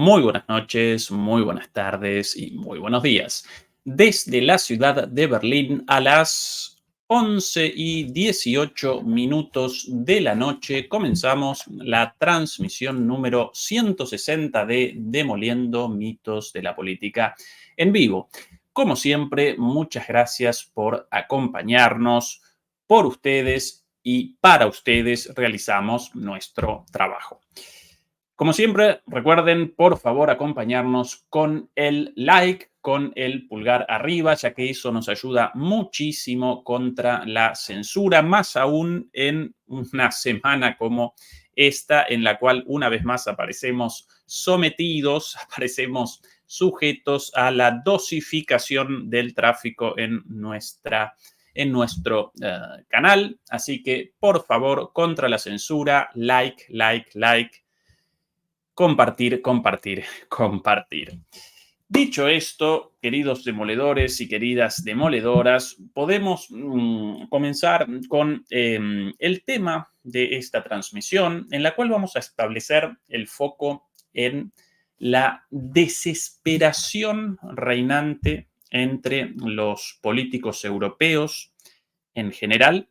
Muy buenas noches, muy buenas tardes y muy buenos días. Desde la ciudad de Berlín a las 11:18 de la noche comenzamos la transmisión número 160 de Demoliendo mitos de la política en vivo. Como siempre, muchas gracias por acompañarnos. Por ustedes y para ustedes realizamos nuestro trabajo. Como siempre, recuerden, por favor, acompañarnos con el like, con el pulgar arriba, ya que eso nos ayuda muchísimo contra la censura, más aún en una semana como esta, en la cual una vez más aparecemos sometidos, aparecemos sujetos a la dosificación del tráfico en nuestro canal. Así que, por favor, contra la censura, like, like, like. Compartir, compartir, compartir. Dicho esto, queridos demoledores y queridas demoledoras, podemos comenzar con el tema de esta transmisión, en la cual vamos a establecer el foco en la desesperación reinante entre los políticos europeos en general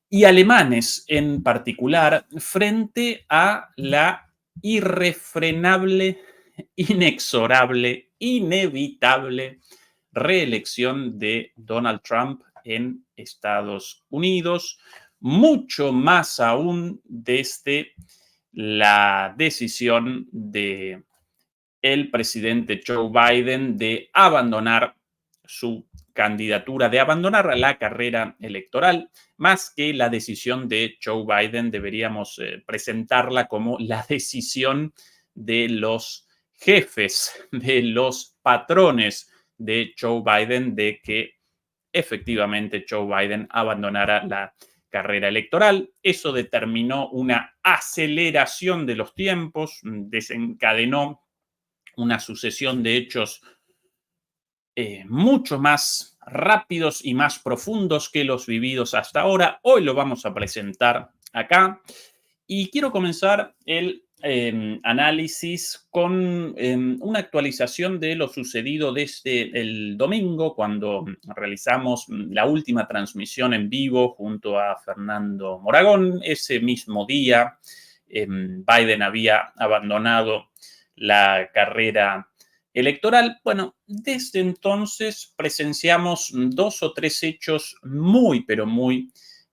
y alemanes en particular frente a la irrefrenable, inexorable, inevitable reelección de Donald Trump en Estados Unidos, mucho más aún desde la decisión de el presidente Joe Biden de abandonar su candidatura, de abandonar la carrera electoral, más que la decisión de Joe Biden, deberíamos presentarla como la decisión de los jefes, de los patrones de Joe Biden, de que efectivamente Joe Biden abandonara la carrera electoral. Eso determinó una aceleración de los tiempos, desencadenó una sucesión de hechos mucho más rápidos y más profundos que los vividos hasta ahora. Hoy lo vamos a presentar acá y quiero comenzar el análisis con una actualización de lo sucedido desde el domingo, cuando realizamos la última transmisión en vivo junto a Fernando Moragón. Ese mismo día, Biden había abandonado la carrera electoral. Bueno, desde entonces presenciamos dos o tres hechos muy, pero muy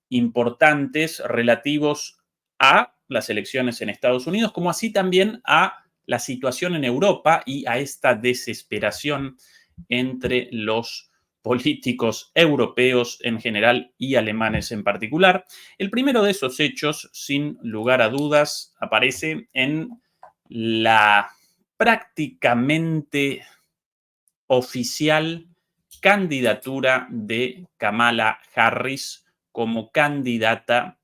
importantes relativos a las elecciones en Estados Unidos, como así también a la situación en Europa y a esta desesperación entre los políticos europeos en general y alemanes en particular. El primero de esos hechos, sin lugar a dudas, aparece en la prácticamente oficial candidatura de Kamala Harris como candidata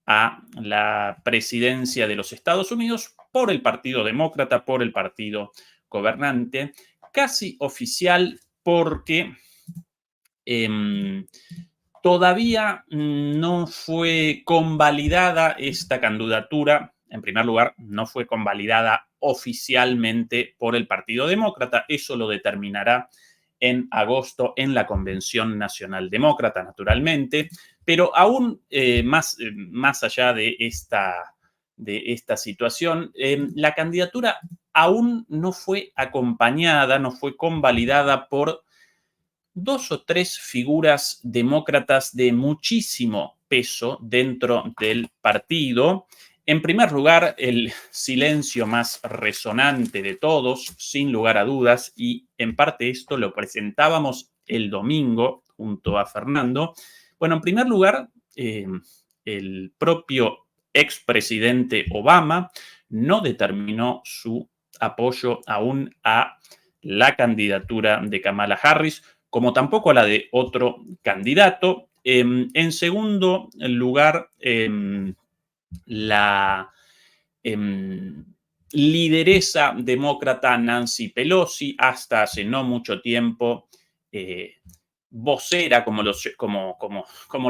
a la presidencia de los Estados Unidos por el Partido Demócrata, por el partido gobernante, casi oficial porque eh, todavía no fue convalidada esta candidatura. En primer lugar, no fue convalidada oficialmente por el Partido Demócrata. Eso lo determinará en agosto en la Convención Nacional Demócrata, naturalmente. Pero aún más allá de esta situación, la candidatura aún no fue acompañada, no fue convalidada por dos o tres figuras demócratas de muchísimo peso dentro del partido. En primer lugar, el silencio más resonante de todos, sin lugar a dudas, y en parte esto lo presentábamos el domingo junto a Fernando. Bueno, en primer lugar, el propio expresidente Obama no determinó su apoyo aún a la candidatura de Kamala Harris, como tampoco a la de otro candidato. En segundo lugar, la lideresa demócrata Nancy Pelosi, hasta hace no mucho tiempo, vocera, como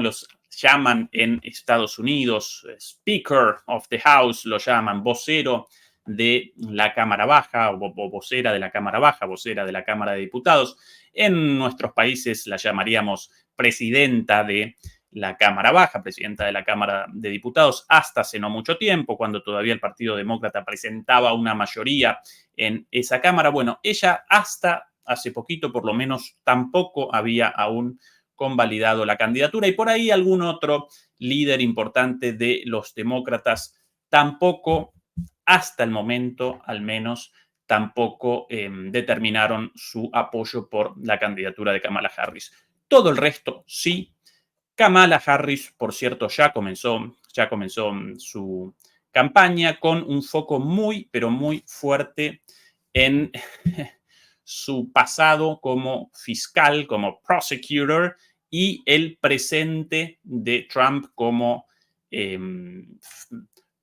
los llaman en Estados Unidos, Speaker of the House, lo llaman, vocero de la Cámara Baja o vocera de la Cámara Baja, vocera de la Cámara de Diputados. En nuestros países la llamaríamos presidenta de la Cámara Baja, presidenta de la Cámara de Diputados, hasta hace no mucho tiempo, cuando todavía el Partido Demócrata presentaba una mayoría en esa Cámara. Bueno, ella hasta hace poquito, por lo menos, tampoco había aún convalidado la candidatura, y por ahí algún otro líder importante de los demócratas tampoco, hasta el momento al menos, tampoco determinaron su apoyo por la candidatura de Kamala Harris. Todo el resto sí. Kamala Harris, por cierto, ya comenzó su campaña con un foco muy, pero muy fuerte en su pasado como fiscal, como prosecutor, y el presente de Trump como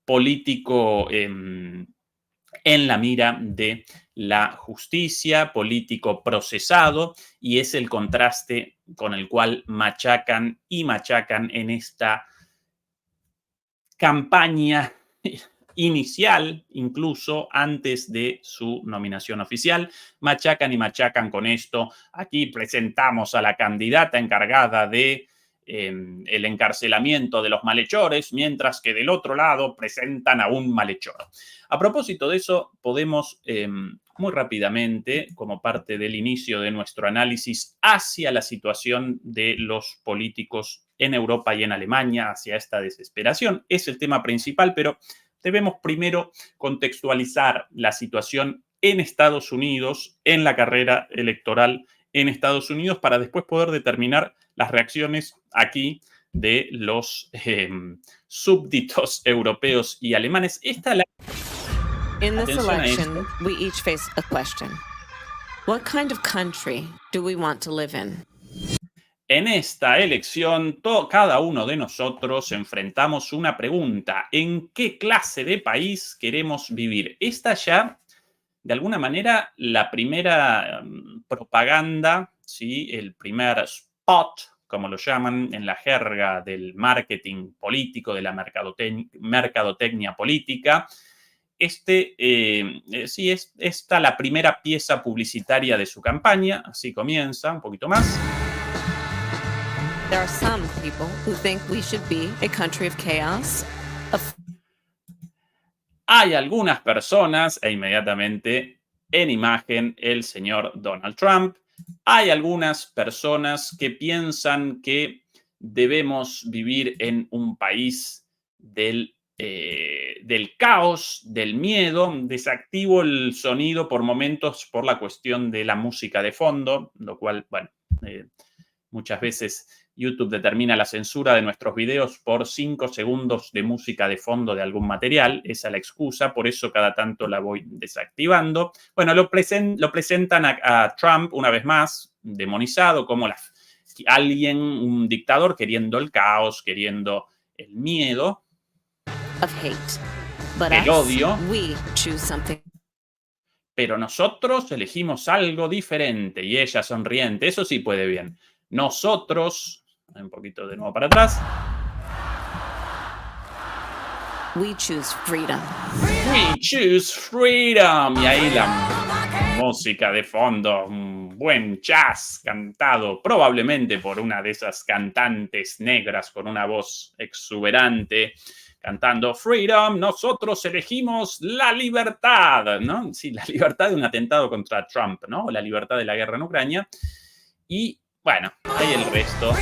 político en la mira de la justicia, político procesado, y es el contraste con el cual machacan y machacan en esta campaña inicial, incluso antes de su nominación oficial. Machacan y machacan con esto. Aquí presentamos a la candidata encargada de el encarcelamiento de los malhechores, mientras que del otro lado presentan a un malhechor. A propósito de eso, podemos muy rápidamente, como parte del inicio de nuestro análisis hacia la situación de los políticos en Europa y en Alemania, hacia esta desesperación, es el tema principal, pero debemos primero contextualizar la situación en Estados Unidos, en la carrera electoral en Estados Unidos, para después poder determinar las reacciones aquí de los súbditos europeos y alemanes. In this election, we each face a question. What kind of country do we want to live in? En esta elección, cada uno de nosotros enfrentamos una pregunta: ¿en qué clase de país queremos vivir? Esta ya, de alguna manera, la primera propaganda, ¿sí? El primer spot, como lo llaman en la jerga del marketing político, de la mercadotecnia política. Sí, es esta la primera pieza publicitaria de su campaña. Así comienza, un poquito más. There are some people who think we should be a country of chaos. Hay algunas personas, e inmediatamente en imagen el señor Donald Trump, hay algunas personas que piensan que debemos vivir en un país del caos, del miedo. Desactivo el sonido por momentos por la cuestión de la música de fondo, lo cual, bueno, muchas veces YouTube determina la censura de nuestros videos por 5 segundos de música de fondo de algún material. Esa es la excusa, por eso cada tanto la voy desactivando. Bueno, lo presentan a Trump una vez más, demonizado, como un dictador queriendo el caos, queriendo el miedo, el odio. Pero nosotros elegimos algo diferente. Y ella sonriente, eso sí puede bien. Nosotros, un poquito de nuevo para atrás. We choose freedom. We choose freedom. Y ahí la música de fondo, un buen jazz cantado probablemente por una de esas cantantes negras con una voz exuberante, cantando freedom, nosotros elegimos la libertad, ¿no? Sí, la libertad de un atentado contra Trump, ¿no? O la libertad de la guerra en Ucrania. Y bueno, ahí el resto.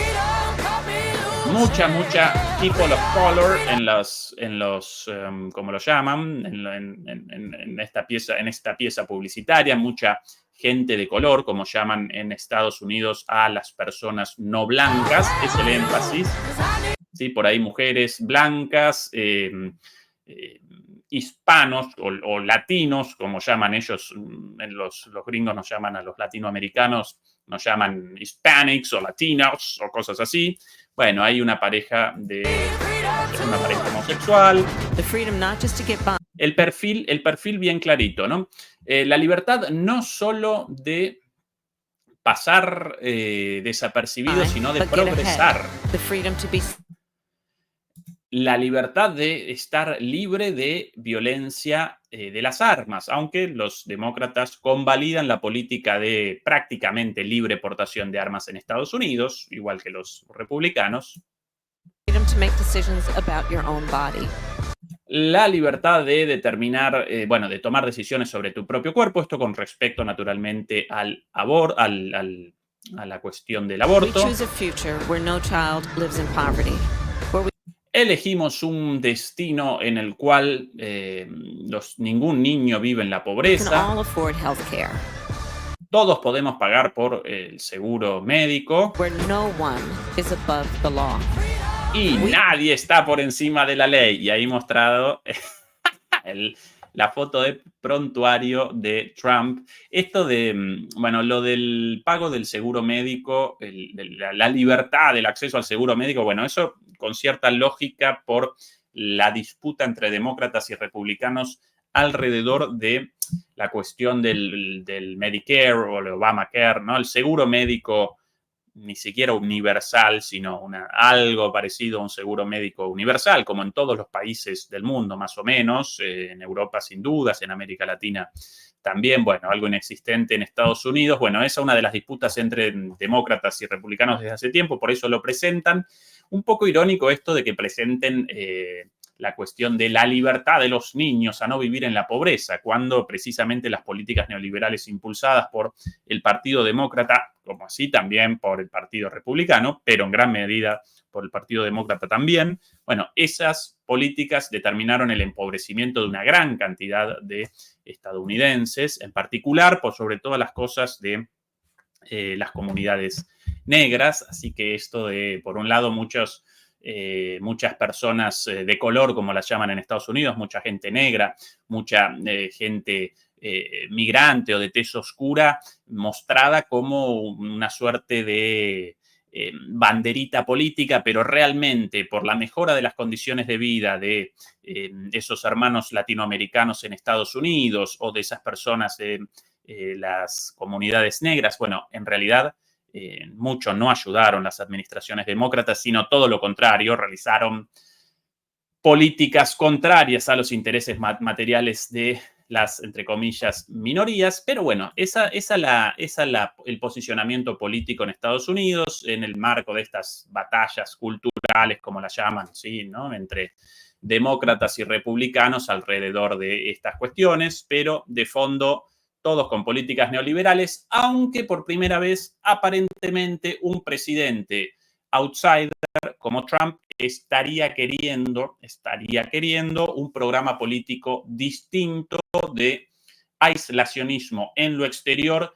Mucha people of color en los como lo llaman, en esta pieza publicitaria. Mucha gente de color, como llaman en Estados Unidos a las personas no blancas. Es el énfasis. Sí, por ahí mujeres blancas, hispanos o latinos, como llaman ellos. Los gringos nos llaman a los latinoamericanos, nos llaman hispanics o latinos o cosas así. Bueno, hay una pareja homosexual. El perfil bien clarito, ¿no? La libertad no solo de pasar desapercibido, sino de progresar. la libertad de estar libre de violencia de las armas, aunque los demócratas convalidan la política de prácticamente libre portación de armas en Estados Unidos, igual que los republicanos. Freedom to make decisions about your own body. La libertad de determinar, de tomar decisiones sobre tu propio cuerpo, esto con respecto naturalmente a la cuestión del We aborto. choose a future where no child lives in poverty. Elegimos un destino en el cual ningún niño vive en la We can pobreza. all afford health care. Todos podemos pagar por el seguro médico Where no one is above the law. y nadie está por encima de la ley. Y ahí mostrado la foto de prontuario de Trump. Esto de, lo del pago del seguro médico, la libertad del acceso al seguro médico, bueno, eso con cierta lógica por la disputa entre demócratas y republicanos alrededor de la cuestión del Medicare o el Obamacare, ¿no? El seguro médico ni siquiera universal, sino algo parecido a un seguro médico universal, como en todos los países del mundo, más o menos, en Europa sin dudas, en América Latina también, algo inexistente en Estados Unidos. Esa es una de las disputas entre demócratas y republicanos desde hace tiempo, por eso lo presentan. Un poco irónico esto de que presenten la cuestión de la libertad de los niños a no vivir en la pobreza, cuando precisamente las políticas neoliberales impulsadas por el Partido Demócrata, como así también por el Partido Republicano, pero en gran medida por el Partido Demócrata también, esas políticas determinaron el empobrecimiento de una gran cantidad de estadounidenses, en particular por sobre todas las cosas de las comunidades negras. Así que esto de, por un lado, muchas personas de color, como las llaman en Estados Unidos, mucha gente negra, mucha gente migrante o de tez oscura, mostrada como una suerte de banderita política, pero realmente por la mejora de las condiciones de vida de esos hermanos latinoamericanos en Estados Unidos o de esas personas de las comunidades negras, en realidad mucho no ayudaron las administraciones demócratas, sino todo lo contrario, realizaron políticas contrarias a los intereses materiales de las, entre comillas, minorías. Pero esa es el posicionamiento político en Estados Unidos en el marco de estas batallas culturales, como las llaman, ¿sí? ¿No? Entre demócratas y republicanos alrededor de estas cuestiones, pero de fondo todos con políticas neoliberales, aunque por primera vez aparentemente un presidente outsider como Trump estaría queriendo un programa político distinto de aislacionismo en lo exterior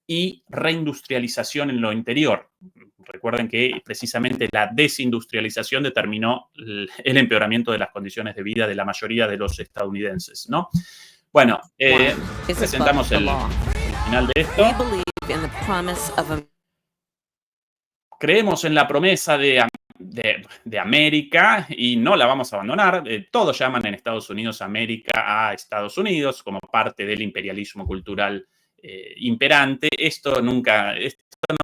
y reindustrialización en lo interior. Recuerden que precisamente la desindustrialización determinó el empeoramiento de las condiciones de vida de la mayoría de los estadounidenses, ¿no? Presentamos el final de esto. Creemos en la promesa de América y no la vamos a abandonar. Todos llaman en Estados Unidos América a Estados Unidos como parte del imperialismo cultural imperante. Esto no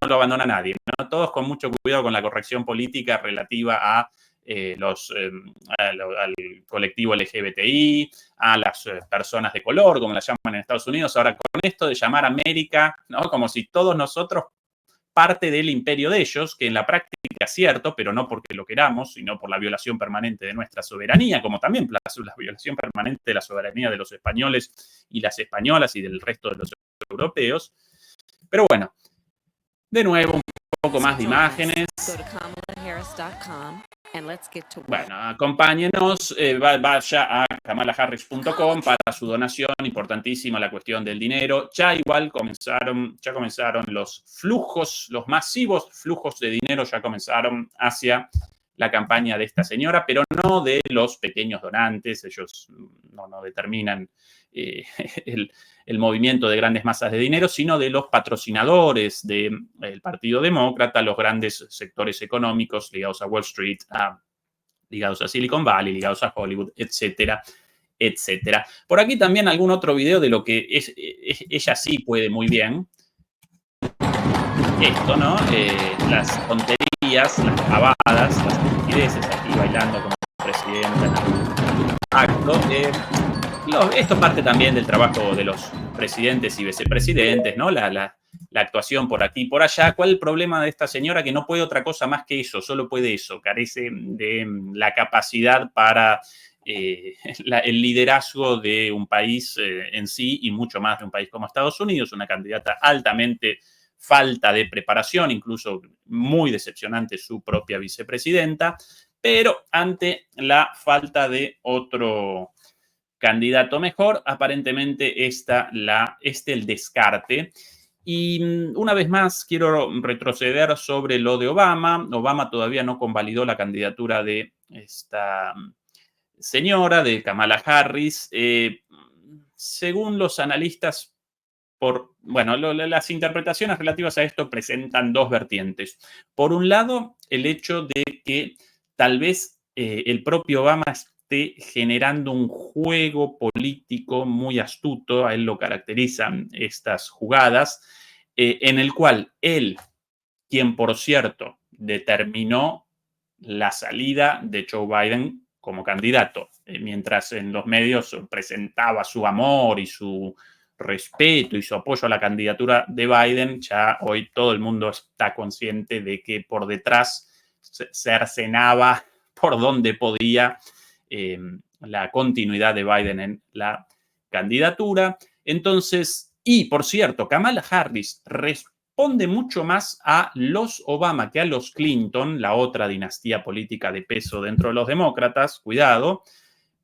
lo abandona nadie, ¿no? Todos con mucho cuidado con la corrección política relativa al colectivo LGBTI, a las personas de color, como las llaman en Estados Unidos. Ahora, con esto de llamar América, ¿no? Como si todos nosotros parte del imperio de ellos, que en la práctica es cierto, pero no porque lo queramos, sino por la violación permanente de nuestra soberanía, como también la violación permanente de la soberanía de los españoles y las españolas y del resto de los europeos. Pero de nuevo, un poco más de imágenes. Acompáñenos, vaya a kamalaharris.com para su donación, importantísima la cuestión del dinero. Ya comenzaron los flujos, los masivos flujos de dinero ya comenzaron hacia la campaña de esta señora, pero no de los pequeños donantes. Ellos no determinan el movimiento de grandes masas de dinero, sino de los patrocinadores del Partido Demócrata, los grandes sectores económicos ligados a Wall Street, ligados a Silicon Valley, ligados a Hollywood, etcétera, etcétera. Por aquí también algún otro video de lo que ella sí puede muy bien. Esto, ¿no? Las tonterías, las pavadas, las estupideces, aquí bailando como presidenta. Acto. Esto parte también del trabajo de los presidentes y vicepresidentes, ¿no? La actuación por aquí y por allá. ¿Cuál es el problema de esta señora? Que no puede otra cosa más que eso, solo puede eso, carece de la capacidad para el liderazgo de un país en sí y mucho más de un país como Estados Unidos, una candidata altamente falta de preparación, incluso muy decepcionante su propia vicepresidenta, pero ante la falta de otro candidato mejor, aparentemente el descarte. Y una vez más quiero retroceder sobre lo de Obama. Obama todavía no convalidó la candidatura de esta señora, de Kamala Harris. Según los analistas, las interpretaciones relativas a esto presentan dos vertientes. Por un lado, el hecho de que tal vez el propio Obama esté generando un juego político muy astuto, a él lo caracterizan estas jugadas, en el cual él, quien por cierto determinó la salida de Joe Biden como candidato, mientras en los medios presentaba su amor y su respeto y su apoyo a la candidatura de Biden, ya hoy todo el mundo está consciente de que por detrás se cercenaba por donde podía la continuidad de Biden en la candidatura. Entonces, y por cierto, Kamala Harris responde mucho más a los Obama que a los Clinton, la otra dinastía política de peso dentro de los demócratas, cuidado,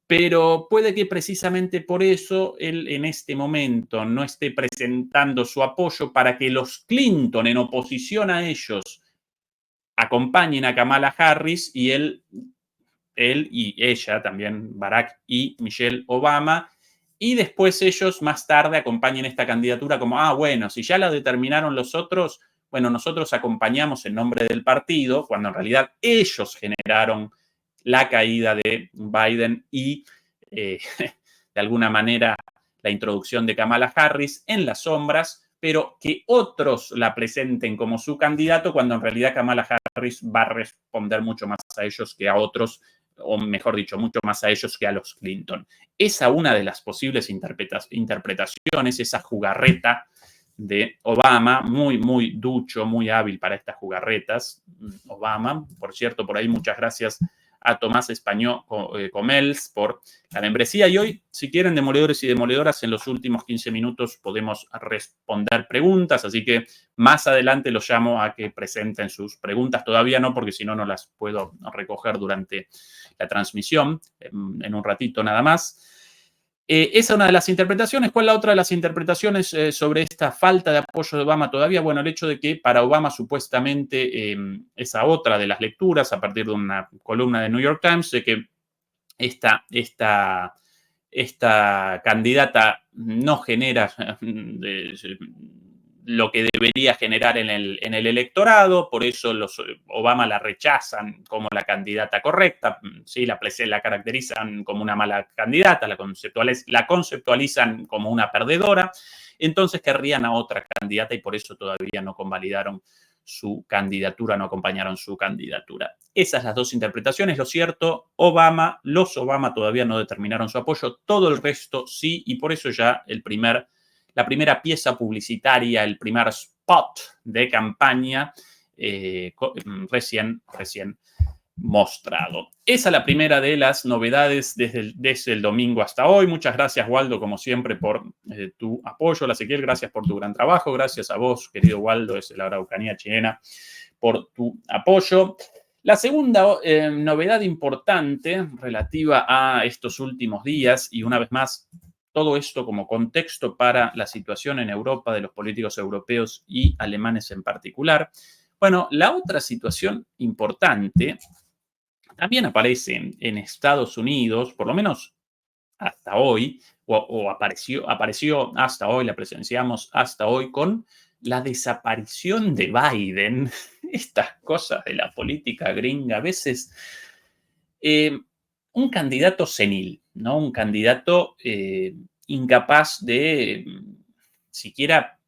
pero puede que precisamente por eso él en este momento no esté presentando su apoyo para que los Clinton, en oposición a ellos, acompañen a Kamala Harris y él y ella, también Barack y Michelle Obama, y después ellos más tarde acompañen esta candidatura como, bueno, si ya la determinaron los otros, bueno, nosotros acompañamos en nombre del partido, cuando en realidad ellos generaron la caída de Biden y de alguna manera la introducción de Kamala Harris en las sombras, pero que otros la presenten como su candidato cuando en realidad Kamala Harris va a responder mucho más a ellos que a otros, o mejor dicho, mucho más a ellos que a los Clinton. Esa una de las posibles interpretaciones, esa jugarreta de Obama, muy, muy ducho, muy hábil para estas jugarretas. Obama, por cierto, por ahí muchas gracias a Tomás Español Comels por la membresía. Y hoy, si quieren, demoledores y demoledoras, en los últimos 15 minutos podemos responder preguntas, así que más adelante los llamo a que presenten sus preguntas. Todavía no, porque si no, no las puedo recoger durante la transmisión, en un ratito nada más. Esa es una de las interpretaciones. ¿Cuál es la otra de las interpretaciones sobre esta falta de apoyo de Obama todavía? Bueno, el hecho de que para Obama supuestamente esa otra de las lecturas a partir de una columna de New York Times de que esta candidata no genera lo que debería generar en el electorado, por eso los Obama la rechazan como la candidata correcta, ¿sí? La caracterizan como una mala candidata, la conceptualizan como una perdedora, entonces querrían a otra candidata y por eso todavía no convalidaron su candidatura, no acompañaron su candidatura. Esas las dos interpretaciones. Lo cierto, los Obama todavía no determinaron su apoyo, todo el resto sí, y por eso ya la primera pieza publicitaria, el primer spot de campaña recién mostrado. Esa es la primera de las novedades desde el domingo hasta hoy. Muchas gracias, Waldo, como siempre, por tu apoyo. La Ezequiel, gracias por tu gran trabajo. Gracias a vos, querido Waldo, desde la Araucanía chilena, por tu apoyo. La segunda novedad importante relativa a estos últimos días, y una vez más, todo esto como contexto para la situación en Europa de los políticos europeos y alemanes en particular. Bueno, la otra situación importante también aparece en Estados Unidos, por lo menos hasta hoy, o apareció hasta hoy, la presenciamos hasta hoy con la desaparición de Biden. Estas cosas de la política gringa, a veces un candidato senil, ¿no? Un candidato incapaz de siquiera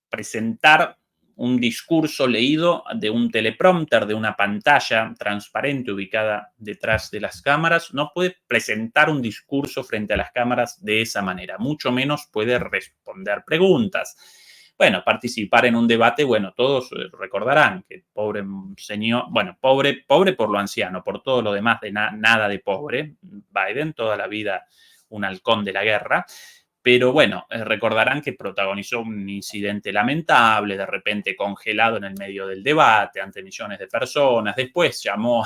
presentar un discurso leído de un teleprompter, de una pantalla transparente ubicada detrás de las cámaras. No puede presentar un discurso frente a las cámaras de esa manera, mucho menos puede responder preguntas. Bueno, participar en un debate, bueno, todos recordarán que pobre señor, bueno, pobre por lo anciano, por todo lo demás de nada de pobre, Biden, toda la vida un halcón de la guerra. Pero bueno, recordarán que protagonizó un incidente lamentable, de repente congelado en el medio del debate ante millones de personas. Después llamó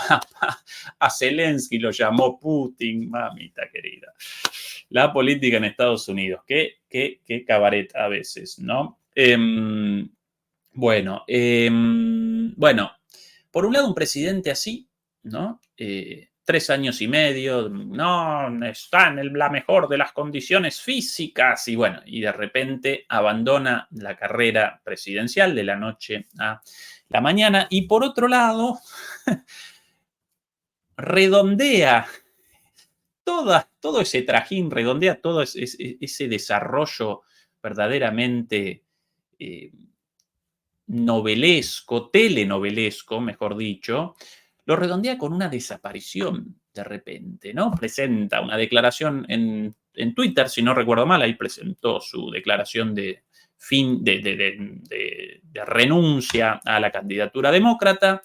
a Zelensky, lo llamó Putin, mamita querida. La política en Estados Unidos, qué cabaret a veces, ¿no? Bueno, por un lado un presidente así, ¿no? 3 años y medio, no está en la mejor de las condiciones físicas y bueno, y de repente abandona la carrera presidencial de la noche a la mañana y por otro lado redondea todo ese trajín, redondea todo ese desarrollo verdaderamente novelesco, telenovelesco, mejor dicho, lo redondea con una desaparición de repente, ¿no? Presenta una declaración en Twitter, si no recuerdo mal, ahí presentó su declaración de fin, de renuncia a la candidatura demócrata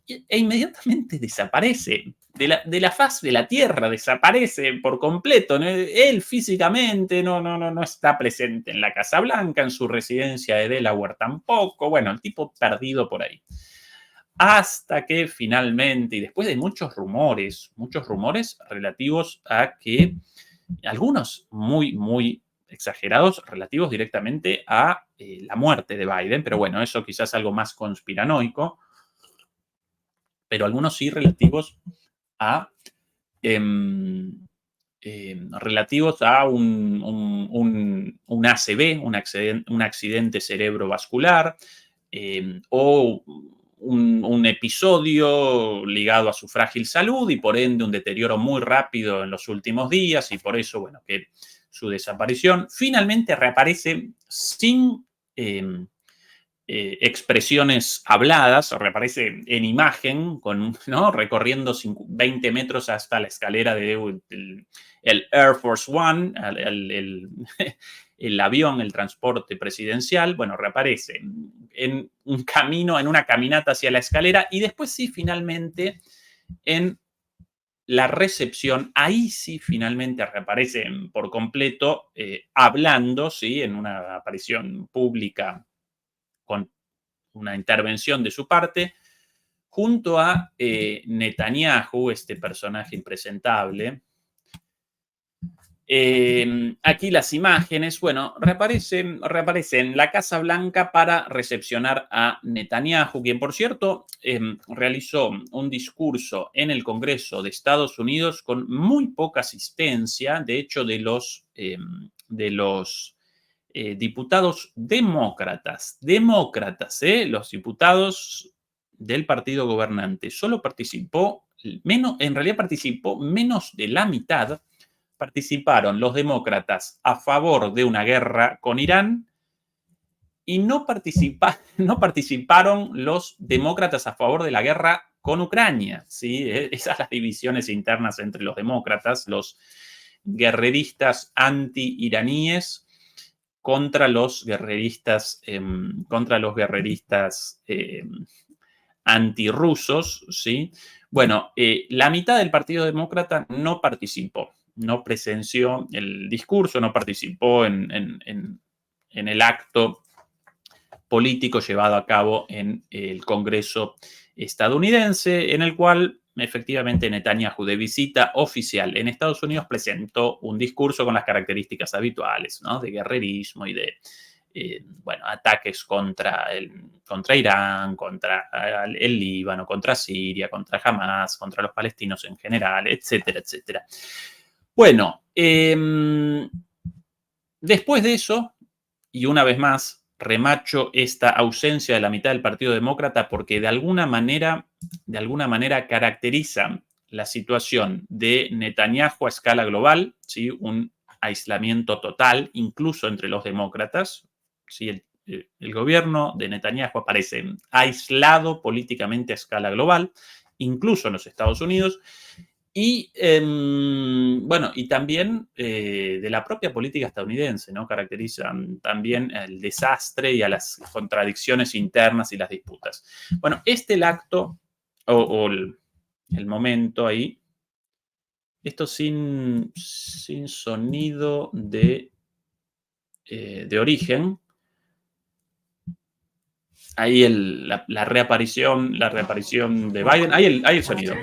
e inmediatamente desaparece. De la faz de la tierra, desaparece por completo. ¿No? Él físicamente no está presente en la Casa Blanca, en su residencia de Delaware tampoco. Bueno, el tipo perdido por ahí. Hasta que finalmente, y después de muchos rumores relativos a que, algunos muy exagerados, relativos directamente a la muerte de Biden, pero bueno, eso quizás algo más conspiranoico, pero algunos sí relativos a un ACV, un accidente cerebrovascular, o un episodio ligado a su frágil salud y por ende un deterioro muy rápido en los últimos días y por eso, bueno, que su desaparición finalmente reaparece sin expresiones habladas, reaparece en imagen, ¿no? Recorriendo 20 metros hasta la escalera del Air Force One, el avión, el transporte presidencial, bueno, reaparece en un camino, en una caminata hacia la escalera y después sí, finalmente, en la recepción, ahí sí finalmente reaparece por completo, hablando, ¿sí? En una aparición pública con una intervención de su parte, junto a Netanyahu, este personaje impresentable. Aquí las imágenes, bueno, reaparece en la Casa Blanca para recepcionar a Netanyahu, quien por cierto realizó un discurso en el Congreso de Estados Unidos con muy poca asistencia, de hecho de los diputados demócratas, los diputados del partido gobernante. Solo participó, en realidad participó menos de la mitad, participaron los demócratas a favor de una guerra con Irán y no participaron los demócratas a favor de la guerra con Ucrania. ¿Sí? Esas las divisiones internas entre los demócratas, los guerreristas anti-iraníes contra los guerreristas antirrusos, ¿sí? Bueno, la mitad del Partido Demócrata no participó, no presenció el discurso, no participó en el acto político llevado a cabo en el Congreso estadounidense, en el cual efectivamente Netanyahu, de visita oficial en Estados Unidos, presentó un discurso con las características habituales, ¿no? De guerrerismo y de ataques contra Irán, contra el Líbano, contra Siria, contra Hamas, contra los palestinos en general, etcétera, etcétera. Bueno, después de eso, y una vez más, remacho esta ausencia de la mitad del Partido Demócrata porque de alguna manera caracteriza la situación de Netanyahu a escala global, ¿sí? Un aislamiento total, incluso entre los demócratas. ¿Sí? el gobierno de Netanyahu aparece aislado políticamente a escala global, incluso en los Estados Unidos, y bueno, y también de la propia política estadounidense, ¿no? Caracterizan también el desastre y a las contradicciones internas y las disputas. Bueno, el acto o el momento ahí, esto sin sonido de origen. Ahí la reaparición de Biden. Ahí el sonido.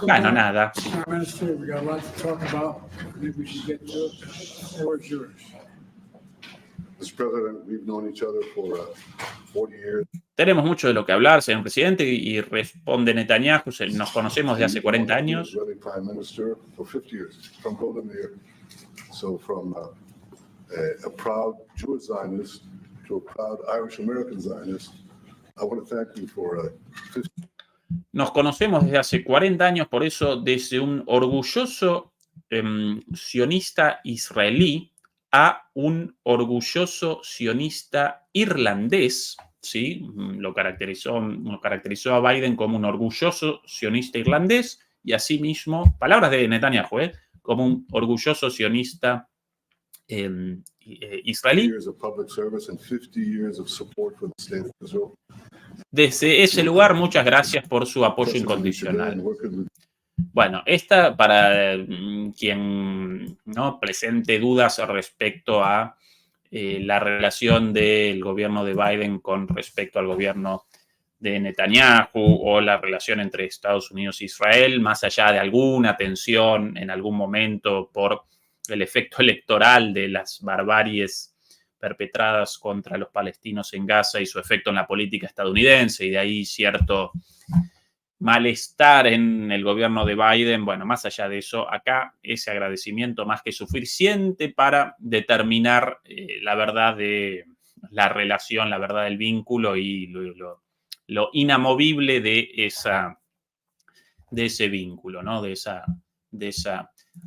Bueno, nada. Tenemos mucho de lo que hablar, señor presidente, y responde Netanyahu, nos conocemos de hace 40 años. So from a proud Jewish Zionist to a proud Irish American Zionist, I want to thank you for Nos conocemos desde hace 40 años, por eso desde un orgulloso sionista israelí a un orgulloso sionista irlandés, ¿sí? Lo caracterizó a Biden como un orgulloso sionista irlandés y asimismo, palabras de Netanyahu, como un orgulloso sionista israelí. Desde ese lugar, muchas gracias por su apoyo incondicional. Bueno, esta para quien no presente dudas respecto a la relación del gobierno de Biden con respecto al gobierno de Netanyahu o la relación entre Estados Unidos e Israel, más allá de alguna tensión en algún momento por el efecto electoral de las barbaries perpetradas contra los palestinos en Gaza y su efecto en la política estadounidense, y de ahí cierto malestar en el gobierno de Biden. Bueno, más allá de eso, acá ese agradecimiento más que suficiente para determinar la verdad de la relación, la verdad del vínculo y lo inamovible de ese vínculo, ¿no? De esa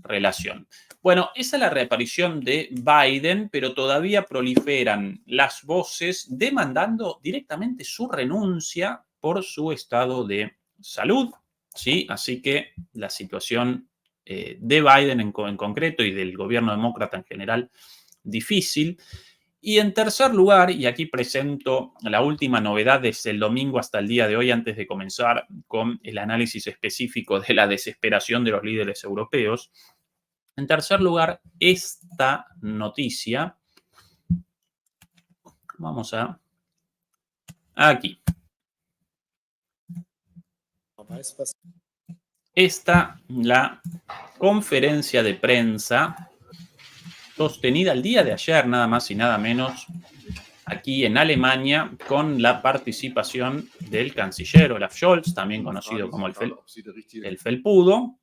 relación. Bueno, esa es la reaparición de Biden, pero todavía proliferan las voces demandando directamente su renuncia por su estado de salud, ¿sí? Así que la situación de Biden en concreto y del gobierno demócrata en general, difícil. Y en tercer lugar, y aquí presento la última novedad desde el domingo hasta el día de hoy, antes de comenzar con el análisis específico de la desesperación de los líderes europeos. En tercer lugar, esta noticia. Vamos a... Aquí. La conferencia de prensa sostenida el día de ayer, nada más y nada menos, aquí en Alemania, con la participación del canciller Olaf Scholz, también conocido como el Felpudo.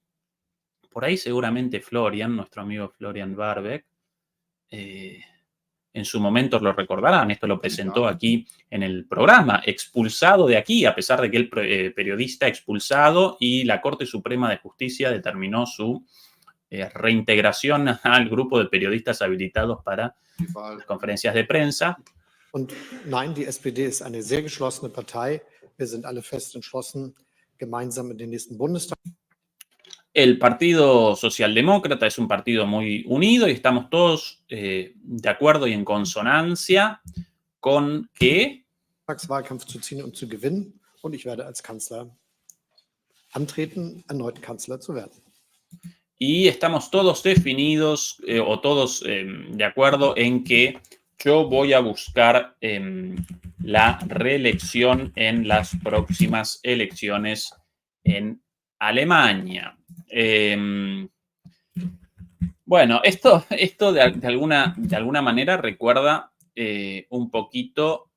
Por ahí seguramente Florian, nuestro amigo Florian Warbeck, en su momento lo recordarán, esto lo presentó aquí en el programa, expulsado de aquí, a pesar de que el periodista expulsado y la Corte Suprema de Justicia determinó su reintegración al grupo de periodistas habilitados para las conferencias de prensa. Und nein, die SPD ist eine sehr geschlossene Partei. Wir sind alle fest entschlossen, gemeinsam in den nächsten Bundestag. El Partido Socialdemócrata es un partido muy unido y estamos todos de acuerdo y en consonancia con que Wahlkampf zu ziehen und zu gewinnen. Und ich werde als Kanzler antreten, erneut Kanzler zu werden. Y estamos todos definidos o todos de acuerdo en que yo voy a buscar la reelección en las próximas elecciones en Alemania. Bueno, esto de alguna manera recuerda un poquito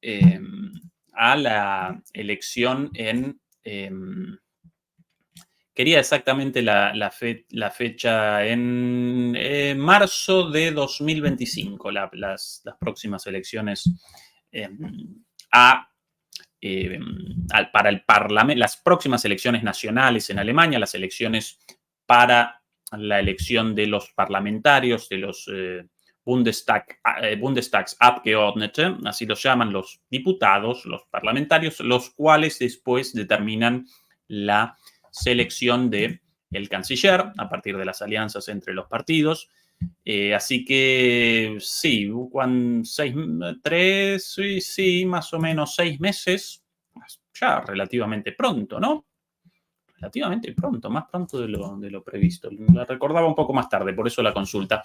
a la elección en... quería exactamente la fecha en marzo de 2025, las próximas elecciones para el Parlamento, las próximas elecciones nacionales en Alemania, las elecciones para la elección de los parlamentarios, de los Bundestagsabgeordnete, así los llaman los diputados, los parlamentarios, los cuales después determinan la selección del canciller a partir de las alianzas entre los partidos. Así que sí, más o menos 6 meses, ya relativamente pronto, ¿no? Relativamente pronto, más pronto de lo previsto. La recordaba un poco más tarde, por eso la consulta.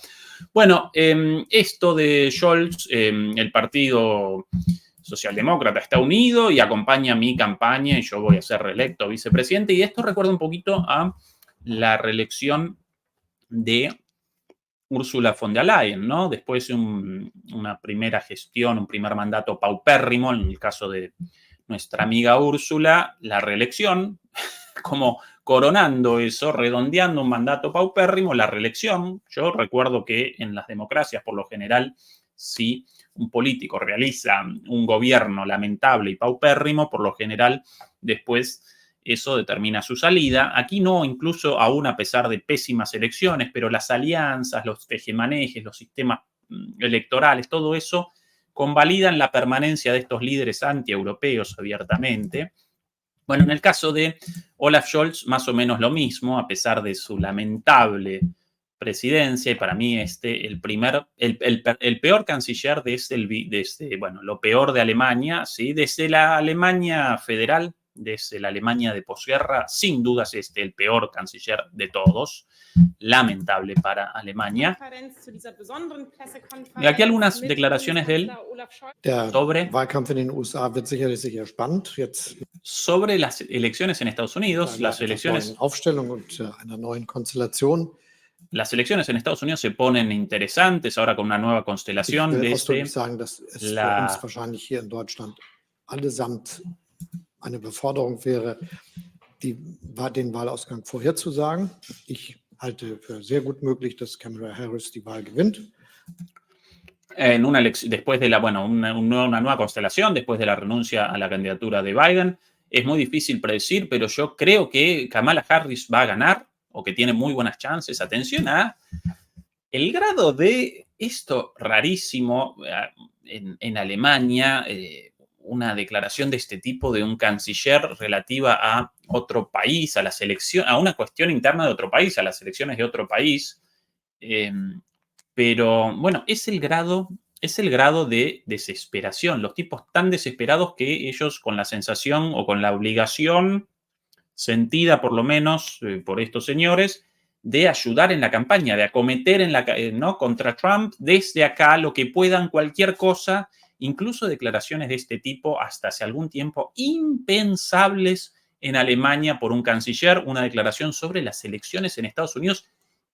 Bueno, esto de Scholz, el Partido Socialdemócrata está unido y acompaña mi campaña y yo voy a ser reelecto vicepresidente. Y esto recuerda un poquito a la reelección de Ursula von der Leyen, ¿no? Después de una primera gestión, un primer mandato paupérrimo, en el caso de nuestra amiga Úrsula, la reelección, como coronando eso, redondeando un mandato paupérrimo, la reelección. Yo recuerdo que en las democracias, por lo general, si un político realiza un gobierno lamentable y paupérrimo, por lo general, después eso determina su salida. Aquí no, incluso aún a pesar de pésimas elecciones, pero las alianzas, los tejemanejes, los sistemas electorales, todo eso convalidan la permanencia de estos líderes antieuropeos abiertamente. Bueno, en el caso de Olaf Scholz, más o menos lo mismo, a pesar de su lamentable presidencia, y para mí el peor canciller bueno, lo peor de Alemania, ¿sí? Desde la Alemania federal, desde la Alemania de posguerra, sin dudas el peor canciller de todos, lamentable para Alemania. Y aquí algunas declaraciones de él sobre las elecciones en Estados Unidos. Las elecciones en Estados Unidos se ponen interesantes ahora con una nueva constelación desde eine Beforderung wäre, den Wahlausgang vorherzusagen. Ich halte für sehr gut möglich, dass Kamala Harris die Wahl gewinnt. Después de una nueva constelación, después de la renuncia a la candidatura de Biden, es muy difícil predecir, pero yo creo que Kamala Harris va a ganar o que tiene muy buenas chances. Atención a el grado de esto rarísimo en Alemania, una declaración de este tipo de un canciller relativa a otro país, a una cuestión interna de otro país, a las elecciones de otro país. Pero bueno, es el grado de desesperación. Los tipos tan desesperados que ellos, con la sensación o con la obligación sentida por lo menos por estos señores, de ayudar en la campaña, de acometer contra Trump desde acá lo que puedan, cualquier cosa, incluso declaraciones de este tipo hasta hace algún tiempo impensables en Alemania por un canciller, una declaración sobre las elecciones en Estados Unidos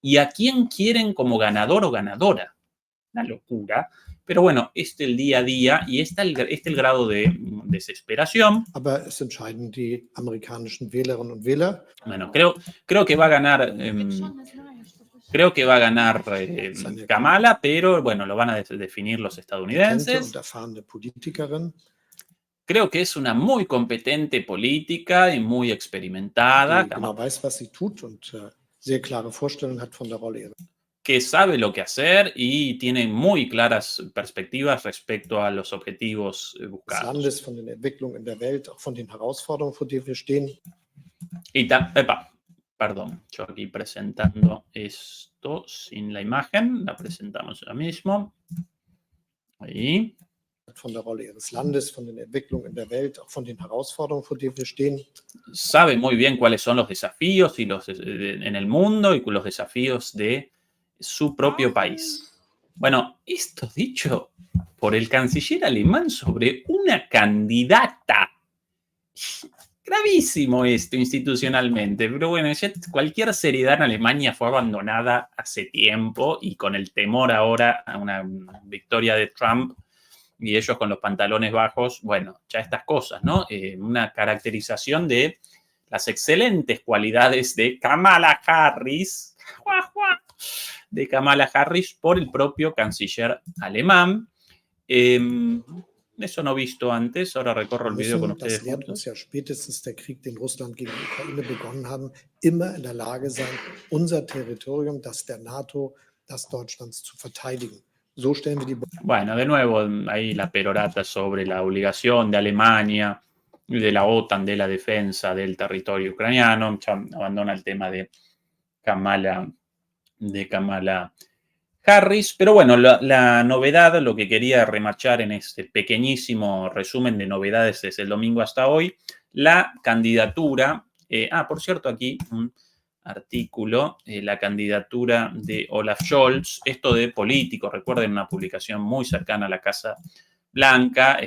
y a quién quieren como ganador o ganadora. Una locura. Pero bueno, el día a día y el grado de desesperación. Aber es entscheiden die amerikanischen Wählerinnen und Wähler. Bueno, creo que va a ganar. Creo que va a ganar Kamala, pero bueno, lo van a definir los estadounidenses. Creo que es una muy competente política y muy experimentada. Que sabe lo que hacer y tiene muy claras perspectivas respecto a los objetivos buscados. Perdón, yo aquí presentando esto sin la imagen, la presentamos ahora mismo. Ahí. Sabe muy bien cuáles son los desafíos en el mundo y los desafíos de su propio país. Bueno, esto dicho por el canciller alemán sobre una candidata. Gravísimo esto institucionalmente, pero bueno, ya cualquier seriedad en Alemania fue abandonada hace tiempo y con el temor ahora a una victoria de Trump y ellos con los pantalones bajos, bueno, ya estas cosas, ¿no? Una caracterización de las excelentes cualidades de Kamala Harris, por el propio canciller alemán. eso no visto antes. Ahora recorro el video con Das ustedes lehrt juntos. uns ja spätestens der Krieg, den Russland gegen die Ukraine begonnen haben, immer in der Lage sein, unser Territorium, das der NATO, das Deutschlands zu verteidigen. So stellen wir die Bueno, de nuevo, ahí la perorata sobre la obligación de Alemania y de la OTAN de la defensa del territorio ucraniano. Ya abandona el tema de Kamala Harris. Pero bueno, la novedad, lo que quería remarcar en este pequeñísimo resumen de novedades desde el domingo hasta hoy, la candidatura, por cierto, aquí un artículo, la candidatura de Olaf Scholz, esto de político, recuerden, una publicación muy cercana a la Casa Blanca,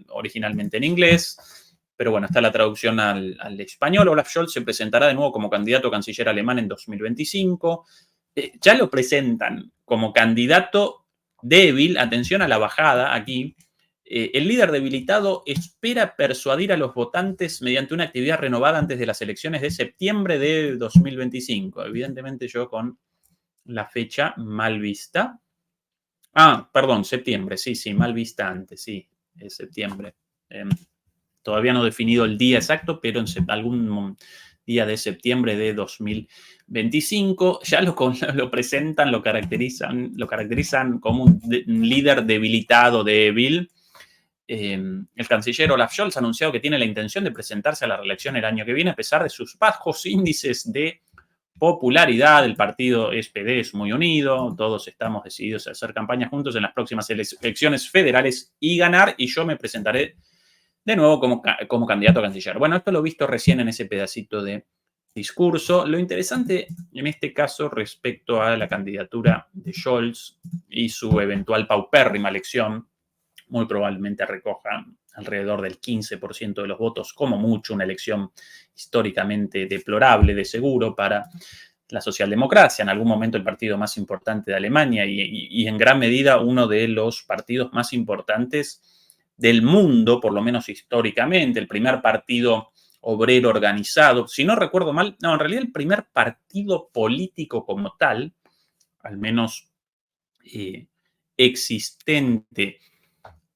originalmente en inglés, pero bueno, está la traducción al español. Olaf Scholz se presentará de nuevo como candidato a canciller alemán en 2025. Ya lo presentan como candidato débil, atención a la bajada aquí. El líder debilitado espera persuadir a los votantes mediante una actividad renovada antes de las elecciones de septiembre de 2025. Evidentemente yo con la fecha mal vista. Perdón, septiembre, sí, mal vista antes, sí, es septiembre. Todavía no he definido el día exacto, pero en algún día de septiembre de 2025. Ya lo presentan, lo caracterizan como un líder debilitado, débil. El canciller Olaf Scholz ha anunciado que tiene la intención de presentarse a la reelección el año que viene a pesar de sus bajos índices de popularidad. El partido SPD es muy unido, todos estamos decididos a hacer campaña juntos en las próximas elecciones federales y ganar, y yo me presentaré de nuevo como candidato a canciller. Bueno, esto lo he visto recién en ese pedacito de discurso. Lo interesante en este caso respecto a la candidatura de Scholz y su eventual paupérrima elección, muy probablemente recoja alrededor del 15% de los votos, como mucho, una elección históricamente deplorable, de seguro, para la socialdemocracia, en algún momento el partido más importante de Alemania y en gran medida uno de los partidos más importantes del mundo, por lo menos históricamente, el primer partido obrero organizado, si no recuerdo mal, en realidad el primer partido político como tal, al menos existente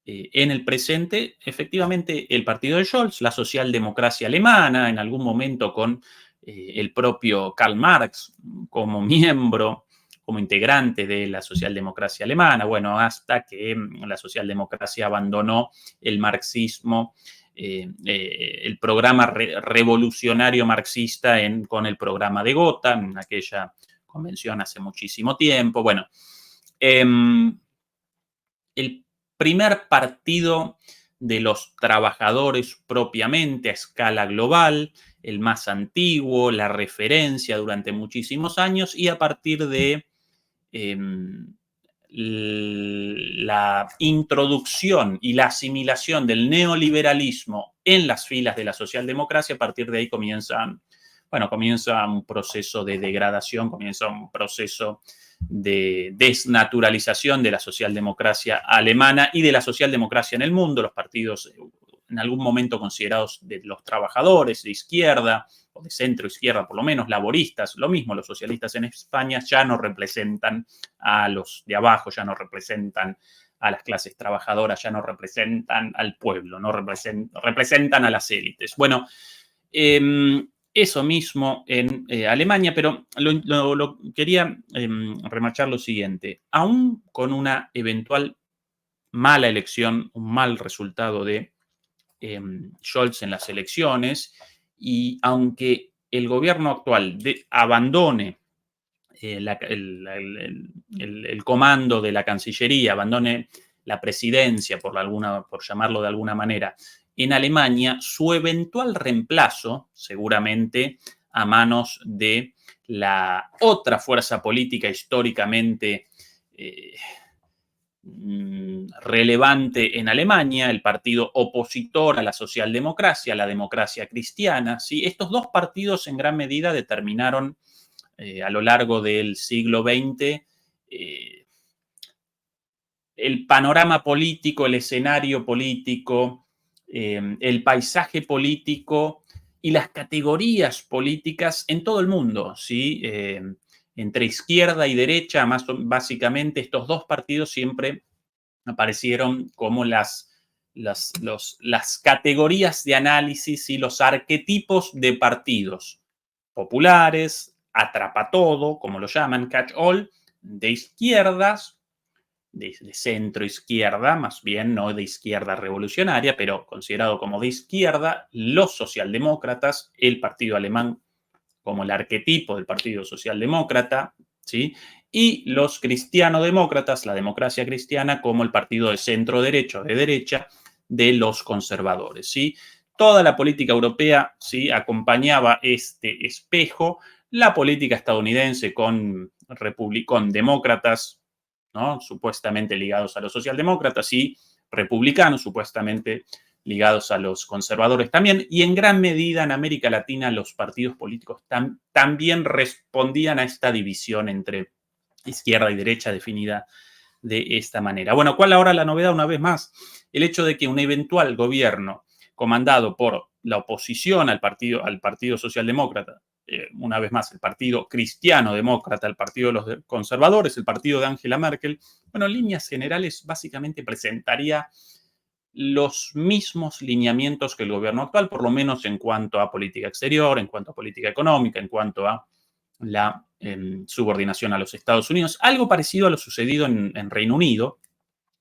en el presente, efectivamente el partido de Scholz, la socialdemocracia alemana, en algún momento con el propio Karl Marx como miembro, como integrante de la socialdemocracia alemana, bueno, hasta que la socialdemocracia abandonó el marxismo, el programa revolucionario marxista con el programa de Gotha, en aquella convención hace muchísimo tiempo. Bueno, el primer partido de los trabajadores propiamente a escala global, el más antiguo, la referencia durante muchísimos años, y a partir de la introducción y la asimilación del neoliberalismo en las filas de la socialdemocracia, a partir de ahí comienza un proceso de degradación, comienza un proceso de desnaturalización de la socialdemocracia alemana y de la socialdemocracia en el mundo. Los partidos en algún momento considerados de los trabajadores, de izquierda o de centro izquierda, por lo menos laboristas, lo mismo los socialistas en España, ya no representan a los de abajo, ya no representan a las clases trabajadoras, ya no representan al pueblo, no representan a las élites. Bueno, eso mismo en Alemania, pero lo quería remarcar lo siguiente. Aún con una eventual mala elección, un mal resultado de Scholz en las elecciones, y aunque el gobierno actual abandone el comando de la Cancillería, abandone la presidencia, por llamarlo de alguna manera, en Alemania, su eventual reemplazo, seguramente a manos de la otra fuerza política históricamente relevante en Alemania, el partido opositor a la socialdemocracia, la democracia cristiana, ¿sí? Estos dos partidos en gran medida determinaron a lo largo del siglo XX el panorama político, el escenario político, el paisaje político y las categorías políticas en todo el mundo, ¿sí? Entre izquierda y derecha, básicamente estos dos partidos siempre aparecieron como las las categorías de análisis y los arquetipos de partidos populares, atrapatodo, como lo llaman, catch all, de izquierdas, de centro izquierda, más bien no de izquierda revolucionaria, pero considerado como de izquierda, los socialdemócratas, el partido alemán como el arquetipo del partido socialdemócrata, ¿sí? Y los cristianodemócratas, la democracia cristiana, como el partido de centro derecho, de derecha, de los conservadores, ¿sí? Toda la política europea, ¿sí?, acompañaba este espejo. La política estadounidense con demócratas, ¿no?, supuestamente ligados a los socialdemócratas, y republicanos, supuestamente ligados a los conservadores también, y en gran medida en América Latina los partidos políticos también respondían a esta división entre izquierda y derecha definida de esta manera. Bueno, ¿cuál ahora la novedad? Una vez más, el hecho de que un eventual gobierno comandado por la oposición al partido socialdemócrata, una vez más, el partido cristiano-demócrata, el partido de los conservadores, el partido de Angela Merkel, bueno, en líneas generales, básicamente presentaría los mismos lineamientos que el gobierno actual, por lo menos en cuanto a política exterior, en cuanto a política económica, en cuanto a la subordinación a los Estados Unidos, algo parecido a lo sucedido en Reino Unido.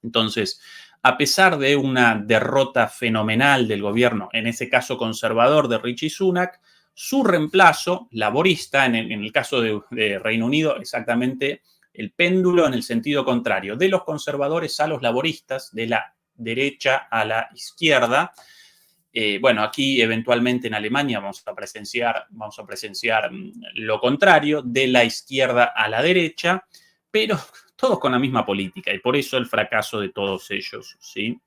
Entonces, a pesar de una derrota fenomenal del gobierno, en ese caso conservador de Rishi Sunak, su reemplazo, laborista, en el caso de Reino Unido, exactamente el péndulo en el sentido contrario, de los conservadores a los laboristas, de la derecha a la izquierda. Bueno, aquí eventualmente en Alemania vamos a presenciar lo contrario, de la izquierda a la derecha, pero todos con la misma política, y por eso el fracaso de todos ellos, ¿sí?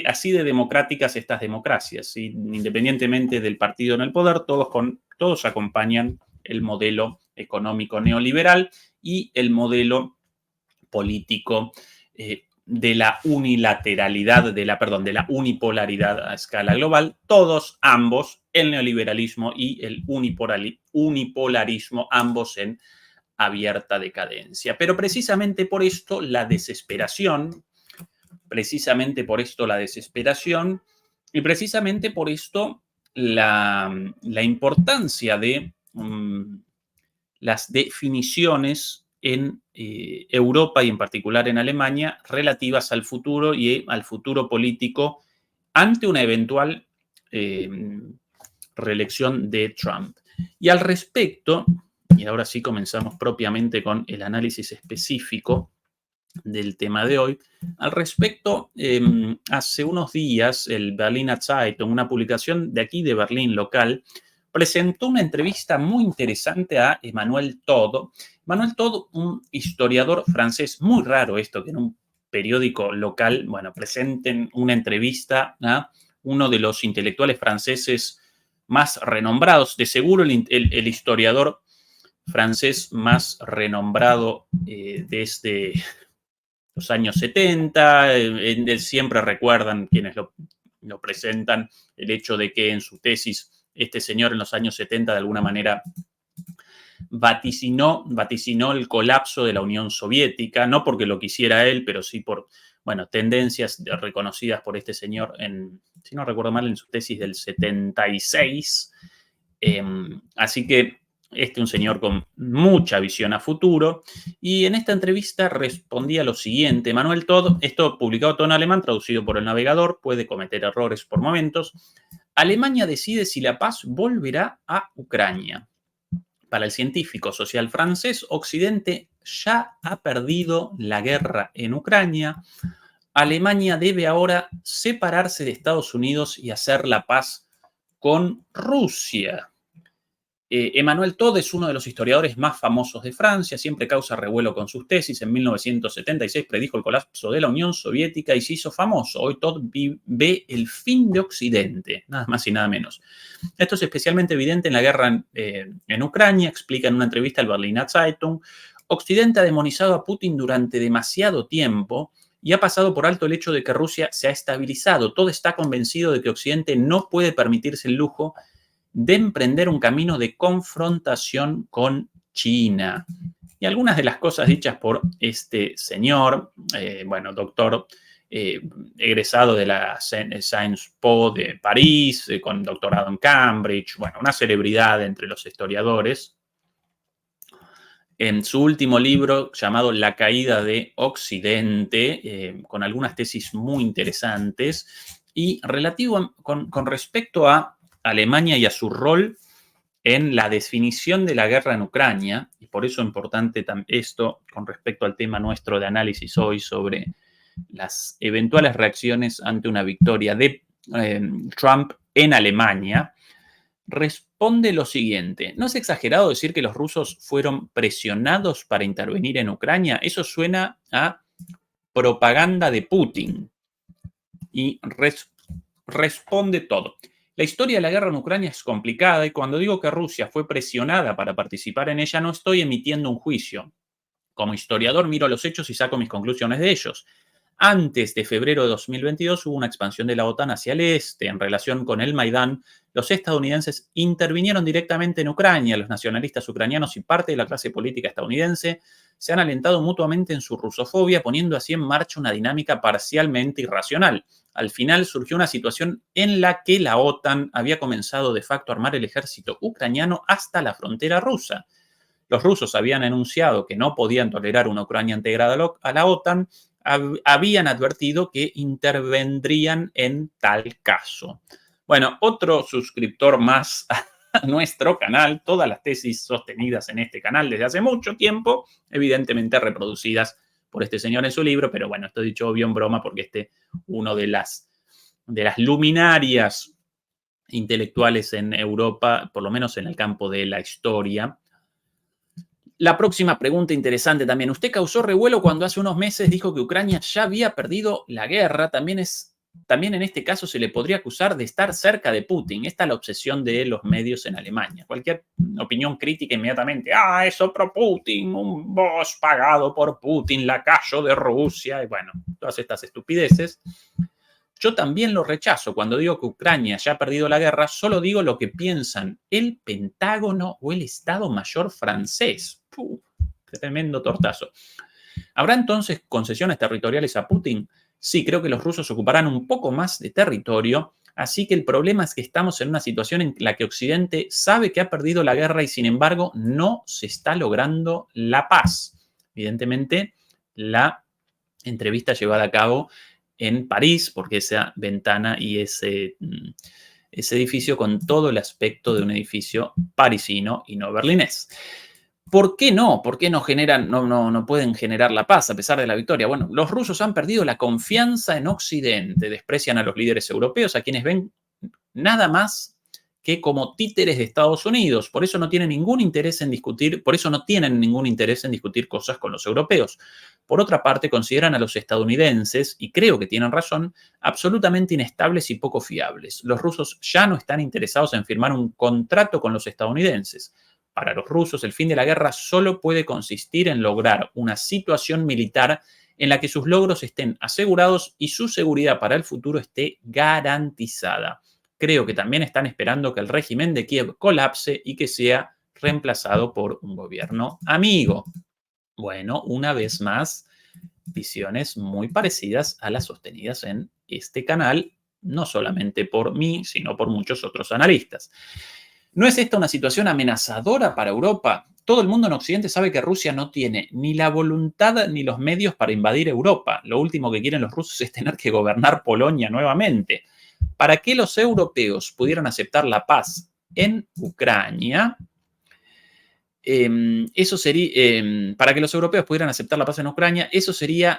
Así de democráticas estas democracias, ¿sí? Independientemente del partido en el poder, todos acompañan el modelo económico neoliberal y el modelo político de la unilateralidad, de la unipolaridad a escala global. Todos, ambos, el neoliberalismo y el unipolarismo, ambos en abierta decadencia. Pero precisamente por esto la desesperación, y precisamente por esto la importancia de las definiciones en Europa y en particular en Alemania relativas al futuro y al futuro político ante una eventual reelección de Trump. Y al respecto, y ahora sí comenzamos propiamente con el análisis específico del tema de hoy. Al respecto, hace unos días el Berliner Zeitung, una publicación de aquí de Berlín local, presentó una entrevista muy interesante a Emmanuel Todd. Emmanuel Todd, un historiador francés, muy raro esto que en un periódico local, bueno, presenten una entrevista a uno de los intelectuales franceses más renombrados, de seguro el historiador francés más renombrado desde los años 70, siempre recuerdan quienes lo presentan el hecho de que en su tesis este señor en los años 70 de alguna manera vaticinó el colapso de la Unión Soviética, no porque lo quisiera él, pero sí por, bueno, tendencias reconocidas por este señor si no recuerdo mal, en su tesis del 76. Así que un señor con mucha visión a futuro, y en esta entrevista respondía lo siguiente: Emmanuel Todd, esto publicado todo en alemán, traducido por El Navegador, puede cometer errores por momentos. Alemania decide si la paz volverá a Ucrania. Para el científico social francés, Occidente ya ha perdido la guerra en Ucrania. Alemania debe ahora separarse de Estados Unidos y hacer la paz con Rusia. Emmanuel Todd es uno de los historiadores más famosos de Francia, siempre causa revuelo con sus tesis. En 1976 predijo el colapso de la Unión Soviética y se hizo famoso. Hoy Todd ve el fin de Occidente, nada más y nada menos. Esto es especialmente evidente en la guerra en Ucrania, explica en una entrevista al Berliner Zeitung. Occidente ha demonizado a Putin durante demasiado tiempo y ha pasado por alto el hecho de que Rusia se ha estabilizado. Todd está convencido de que Occidente no puede permitirse el lujo de emprender un camino de confrontación con China. Y algunas de las cosas dichas por este señor, doctor egresado de la Sciences Po de París, con doctorado en Cambridge, una celebridad entre los historiadores. En su último libro, llamado La caída de Occidente, con algunas tesis muy interesantes, y relativo con respecto a Alemania y a su rol en la definición de la guerra en Ucrania, y por eso es importante esto con respecto al tema nuestro de análisis hoy sobre las eventuales reacciones ante una victoria de Trump en Alemania. Responde lo siguiente: ¿no es exagerado decir que los rusos fueron presionados para intervenir en Ucrania? Eso suena a propaganda de Putin. Y responde todo. La historia de la guerra en Ucrania es complicada y cuando digo que Rusia fue presionada para participar en ella, no estoy emitiendo un juicio. Como historiador miro los hechos y saco mis conclusiones de ellos. Antes de febrero de 2022 hubo una expansión de la OTAN hacia el este. En relación con el Maidán, los estadounidenses intervinieron directamente en Ucrania. Los nacionalistas ucranianos y parte de la clase política estadounidense se han alentado mutuamente en su rusofobia, poniendo así en marcha una dinámica parcialmente irracional. Al final surgió una situación en la que la OTAN había comenzado de facto a armar el ejército ucraniano hasta la frontera rusa. Los rusos habían anunciado que no podían tolerar una Ucrania integrada a la OTAN, habían advertido que intervendrían en tal caso. Bueno, otro suscriptor más a nuestro canal, todas las tesis sostenidas en este canal desde hace mucho tiempo, evidentemente reproducidas por este señor en su libro, pero bueno, esto dicho obvio en broma porque uno de las luminarias intelectuales en Europa, por lo menos en el campo de la historia. La próxima pregunta interesante también. Usted causó revuelo cuando hace unos meses dijo que Ucrania ya había perdido la guerra. También en este caso se le podría acusar de estar cerca de Putin. Esta es la obsesión de los medios en Alemania. Cualquier opinión crítica inmediatamente. Es otro Putin, un boss pagado por Putin, lacayo de Rusia. Y bueno, todas estas estupideces. Yo también lo rechazo. Cuando digo que Ucrania ya ha perdido la guerra, solo digo lo que piensan el Pentágono o el Estado Mayor francés. Tremendo tortazo. ¿Habrá entonces concesiones territoriales a Putin? Sí, creo que los rusos ocuparán un poco más de territorio, así que el problema es que estamos en una situación en la que Occidente sabe que ha perdido la guerra y sin embargo no se está logrando la paz. Evidentemente, la entrevista llevada a cabo en París, porque esa ventana y ese edificio con todo el aspecto de un edificio parisino y no berlinés. ¿Por qué no? ¿Por qué no pueden generar la paz a pesar de la victoria? Bueno, los rusos han perdido la confianza en Occidente, desprecian a los líderes europeos, a quienes ven nada más que como títeres de Estados Unidos. Por eso no tienen ningún interés en discutir cosas con los europeos. Por otra parte, consideran a los estadounidenses, y creo que tienen razón, absolutamente inestables y poco fiables. Los rusos ya no están interesados en firmar un contrato con los estadounidenses. Para los rusos, el fin de la guerra solo puede consistir en lograr una situación militar en la que sus logros estén asegurados y su seguridad para el futuro esté garantizada. Creo que también están esperando que el régimen de Kiev colapse y que sea reemplazado por un gobierno amigo. Bueno, una vez más, visiones muy parecidas a las sostenidas en este canal, no solamente por mí, sino por muchos otros analistas. ¿No es esta una situación amenazadora para Europa? Todo el mundo en Occidente sabe que Rusia no tiene ni la voluntad ni los medios para invadir Europa. Lo último que quieren los rusos es tener que gobernar Polonia nuevamente. Para que los europeos pudieran aceptar la paz en Ucrania, eso sería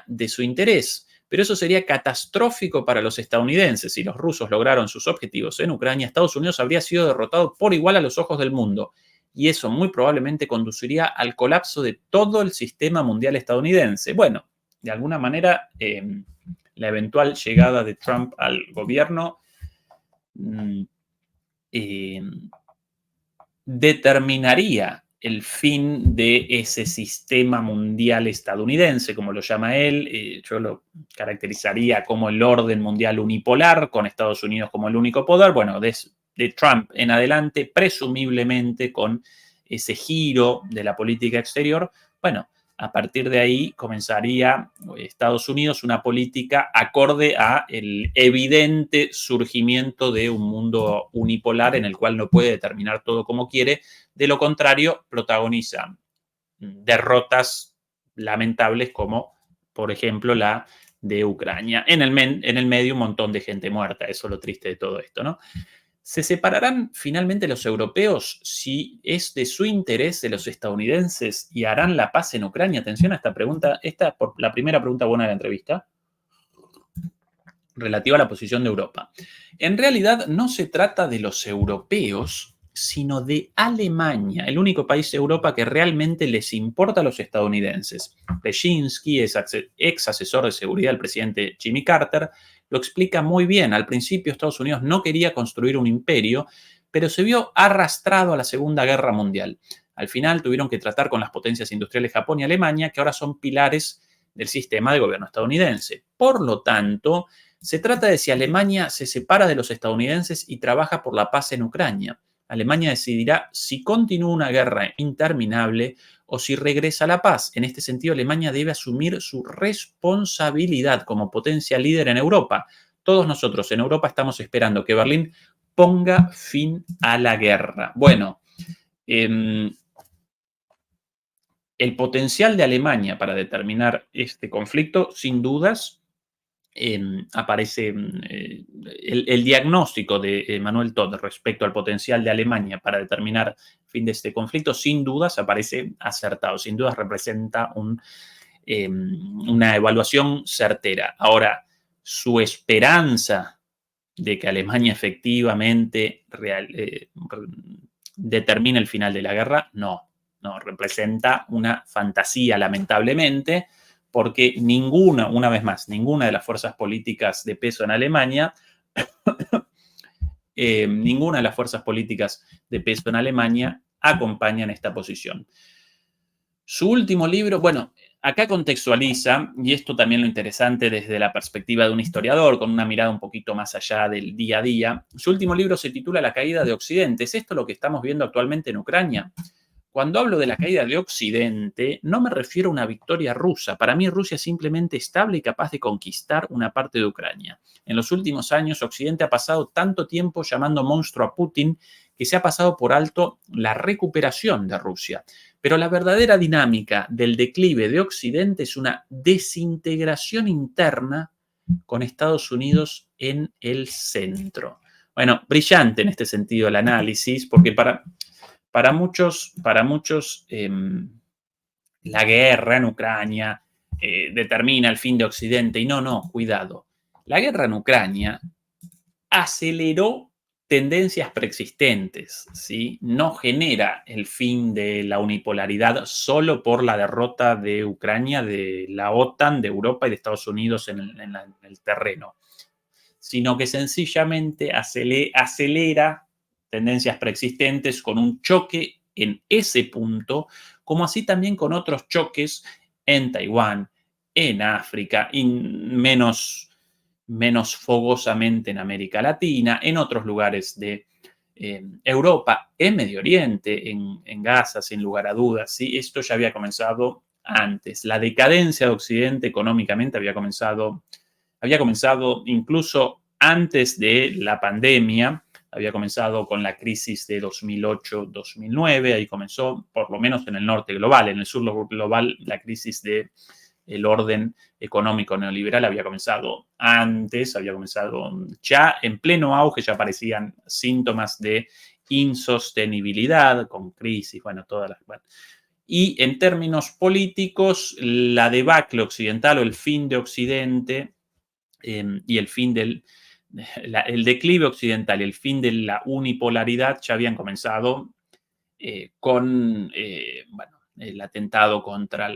de su interés, pero eso sería catastrófico para los estadounidenses. Si los rusos lograron sus objetivos en Ucrania, Estados Unidos habría sido derrotado por igual a los ojos del mundo, y eso muy probablemente conduciría al colapso de todo el sistema mundial estadounidense. Bueno, de alguna manera, la eventual llegada de Trump al gobierno determinaría el fin de ese sistema mundial estadounidense, como lo llama él. Yo lo caracterizaría como el orden mundial unipolar, con Estados Unidos como el único poder. Bueno, de Trump en adelante, presumiblemente con ese giro de la política exterior, Bueno, a partir de ahí comenzaría Estados Unidos una política acorde a el evidente surgimiento de un mundo unipolar en el cual no puede determinar todo como quiere. De lo contrario, protagoniza derrotas lamentables como, por ejemplo, la de Ucrania. En el medio un montón de gente muerta, eso es lo triste de todo esto, ¿no? ¿Se separarán finalmente los europeos si es de su interés de los estadounidenses y harán la paz en Ucrania? Atención a esta pregunta, esta por la primera pregunta buena de la entrevista, relativa a la posición de Europa. En realidad no se trata de los europeos, sino de Alemania, el único país de Europa que realmente les importa a los estadounidenses. Brzezinski, ex asesor de seguridad del presidente Jimmy Carter, lo explica muy bien. Al principio Estados Unidos no quería construir un imperio, pero se vio arrastrado a la Segunda Guerra Mundial. Al final tuvieron que tratar con las potencias industriales Japón y Alemania, que ahora son pilares del sistema de gobierno estadounidense. Por lo tanto, se trata de si Alemania se separa de los estadounidenses y trabaja por la paz en Ucrania. Alemania decidirá si continúa una guerra interminable o si regresa a la paz. En este sentido, Alemania debe asumir su responsabilidad como potencia líder en Europa. Todos nosotros en Europa estamos esperando que Berlín ponga fin a la guerra. Bueno, el potencial de Alemania para determinar este conflicto, sin dudas, aparece el diagnóstico de Manuel Todd respecto al potencial de Alemania para determinar el fin de este conflicto, sin dudas aparece acertado, sin dudas representa una evaluación certera. Ahora, su esperanza de que Alemania efectivamente determine el final de la guerra, no, representa una fantasía, lamentablemente, porque una vez más, ninguna de las fuerzas políticas de peso en Alemania, ninguna de las fuerzas políticas de peso en Alemania acompañan esta posición. Su último libro, bueno, acá contextualiza, y esto también lo interesante desde la perspectiva de un historiador, con una mirada un poquito más allá del día a día. Su último libro se titula La caída de Occidente. ¿Es esto lo que estamos viendo actualmente en Ucrania? Cuando hablo de la caída de Occidente, no me refiero a una victoria rusa. Para mí, Rusia es simplemente estable y capaz de conquistar una parte de Ucrania. En los últimos años, Occidente ha pasado tanto tiempo llamando monstruo a Putin que se ha pasado por alto la recuperación de Rusia. Pero la verdadera dinámica del declive de Occidente es una desintegración interna con Estados Unidos en el centro. Bueno, brillante en este sentido el análisis, porque para muchos la guerra en Ucrania determina el fin de Occidente. Y no, cuidado. La guerra en Ucrania aceleró tendencias preexistentes, ¿sí? No genera el fin de la unipolaridad solo por la derrota de Ucrania, de la OTAN, de Europa y de Estados Unidos en el terreno, sino que sencillamente acelera tendencias preexistentes con un choque en ese punto, como así también con otros choques en Taiwán, en África, y menos fogosamente en América Latina, en otros lugares de Europa, en Medio Oriente, en Gaza, sin lugar a dudas. ¿Sí? Esto ya había comenzado antes. La decadencia de Occidente económicamente había comenzado incluso antes de la pandemia. Había comenzado con la crisis de 2008-2009, ahí comenzó, por lo menos en el norte global. En el sur global, la crisis del orden económico neoliberal había comenzado antes, había comenzado ya en pleno auge, ya aparecían síntomas de insostenibilidad, con crisis, bueno, todas las... Bueno. Y en términos políticos, la debacle occidental o el fin de Occidente y el fin el declive occidental y el fin de la unipolaridad ya habían comenzado con el atentado contra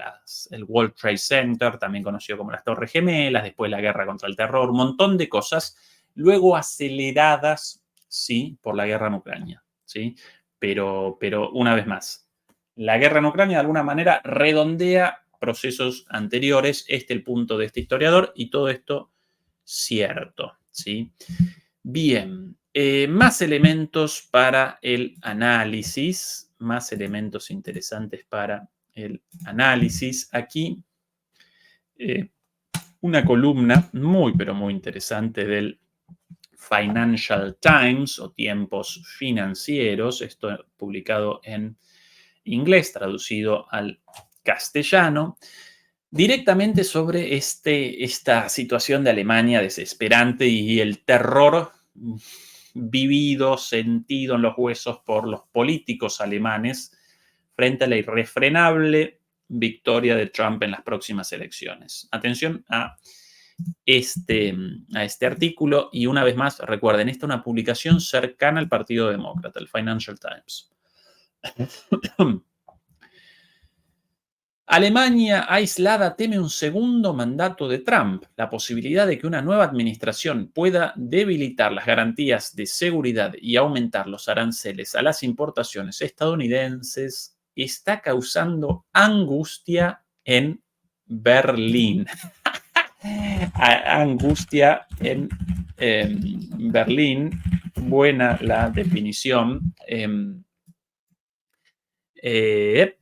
el World Trade Center, también conocido como las Torres Gemelas, después la guerra contra el terror, un montón de cosas, luego aceleradas, sí, por la guerra en Ucrania, ¿sí? Pero una vez más, la guerra en Ucrania de alguna manera redondea procesos anteriores, este es el punto de este historiador, y todo esto cierto, ¿sí? Bien, más elementos para el análisis, más elementos interesantes para el análisis, aquí una columna muy, pero muy interesante del Financial Times o Tiempos Financieros, esto publicado en inglés, traducido al castellano, directamente sobre esta situación de Alemania desesperante y el terror vivido, sentido en los huesos por los políticos alemanes frente a la irrefrenable victoria de Trump en las próximas elecciones. Atención a este artículo y una vez más, recuerden, esta es una publicación cercana al Partido Demócrata, el Financial Times. Alemania aislada teme un segundo mandato de Trump. La posibilidad de que una nueva administración pueda debilitar las garantías de seguridad y aumentar los aranceles a las importaciones estadounidenses está causando angustia en Berlín. Angustia en Berlín. Buena la definición.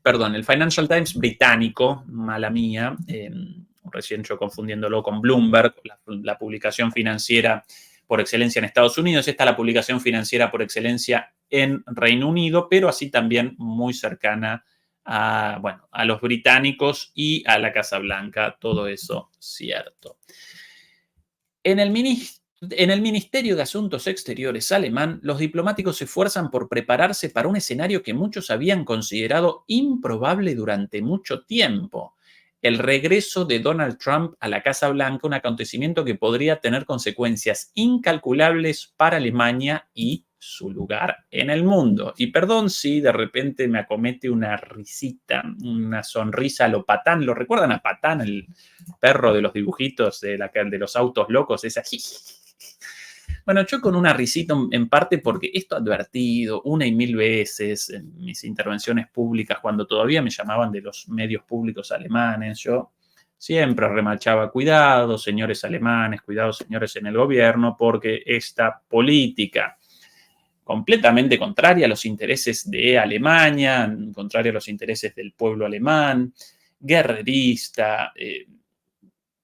Perdón, el Financial Times británico, mala mía, recién yo confundiéndolo con Bloomberg, la publicación financiera por excelencia en Estados Unidos. Esta es la publicación financiera por excelencia en Reino Unido, pero así también muy cercana a los británicos y a la Casa Blanca, todo eso cierto. En el Ministerio de Asuntos Exteriores alemán, los diplomáticos se esfuerzan por prepararse para un escenario que muchos habían considerado improbable durante mucho tiempo: el regreso de Donald Trump a la Casa Blanca, un acontecimiento que podría tener consecuencias incalculables para Alemania y su lugar en el mundo. Y perdón si de repente me acomete una risita, una sonrisa a lo Patán. ¿Lo recuerdan a Patán, el perro de los dibujitos de los autos locos? Esa. Bueno, yo con una risita en parte porque esto advertido una y mil veces en mis intervenciones públicas, cuando todavía me llamaban de los medios públicos alemanes, yo siempre remarchaba: cuidado, señores alemanes, cuidado, señores en el gobierno, porque esta política completamente contraria a los intereses de Alemania, contraria a los intereses del pueblo alemán, guerrerista,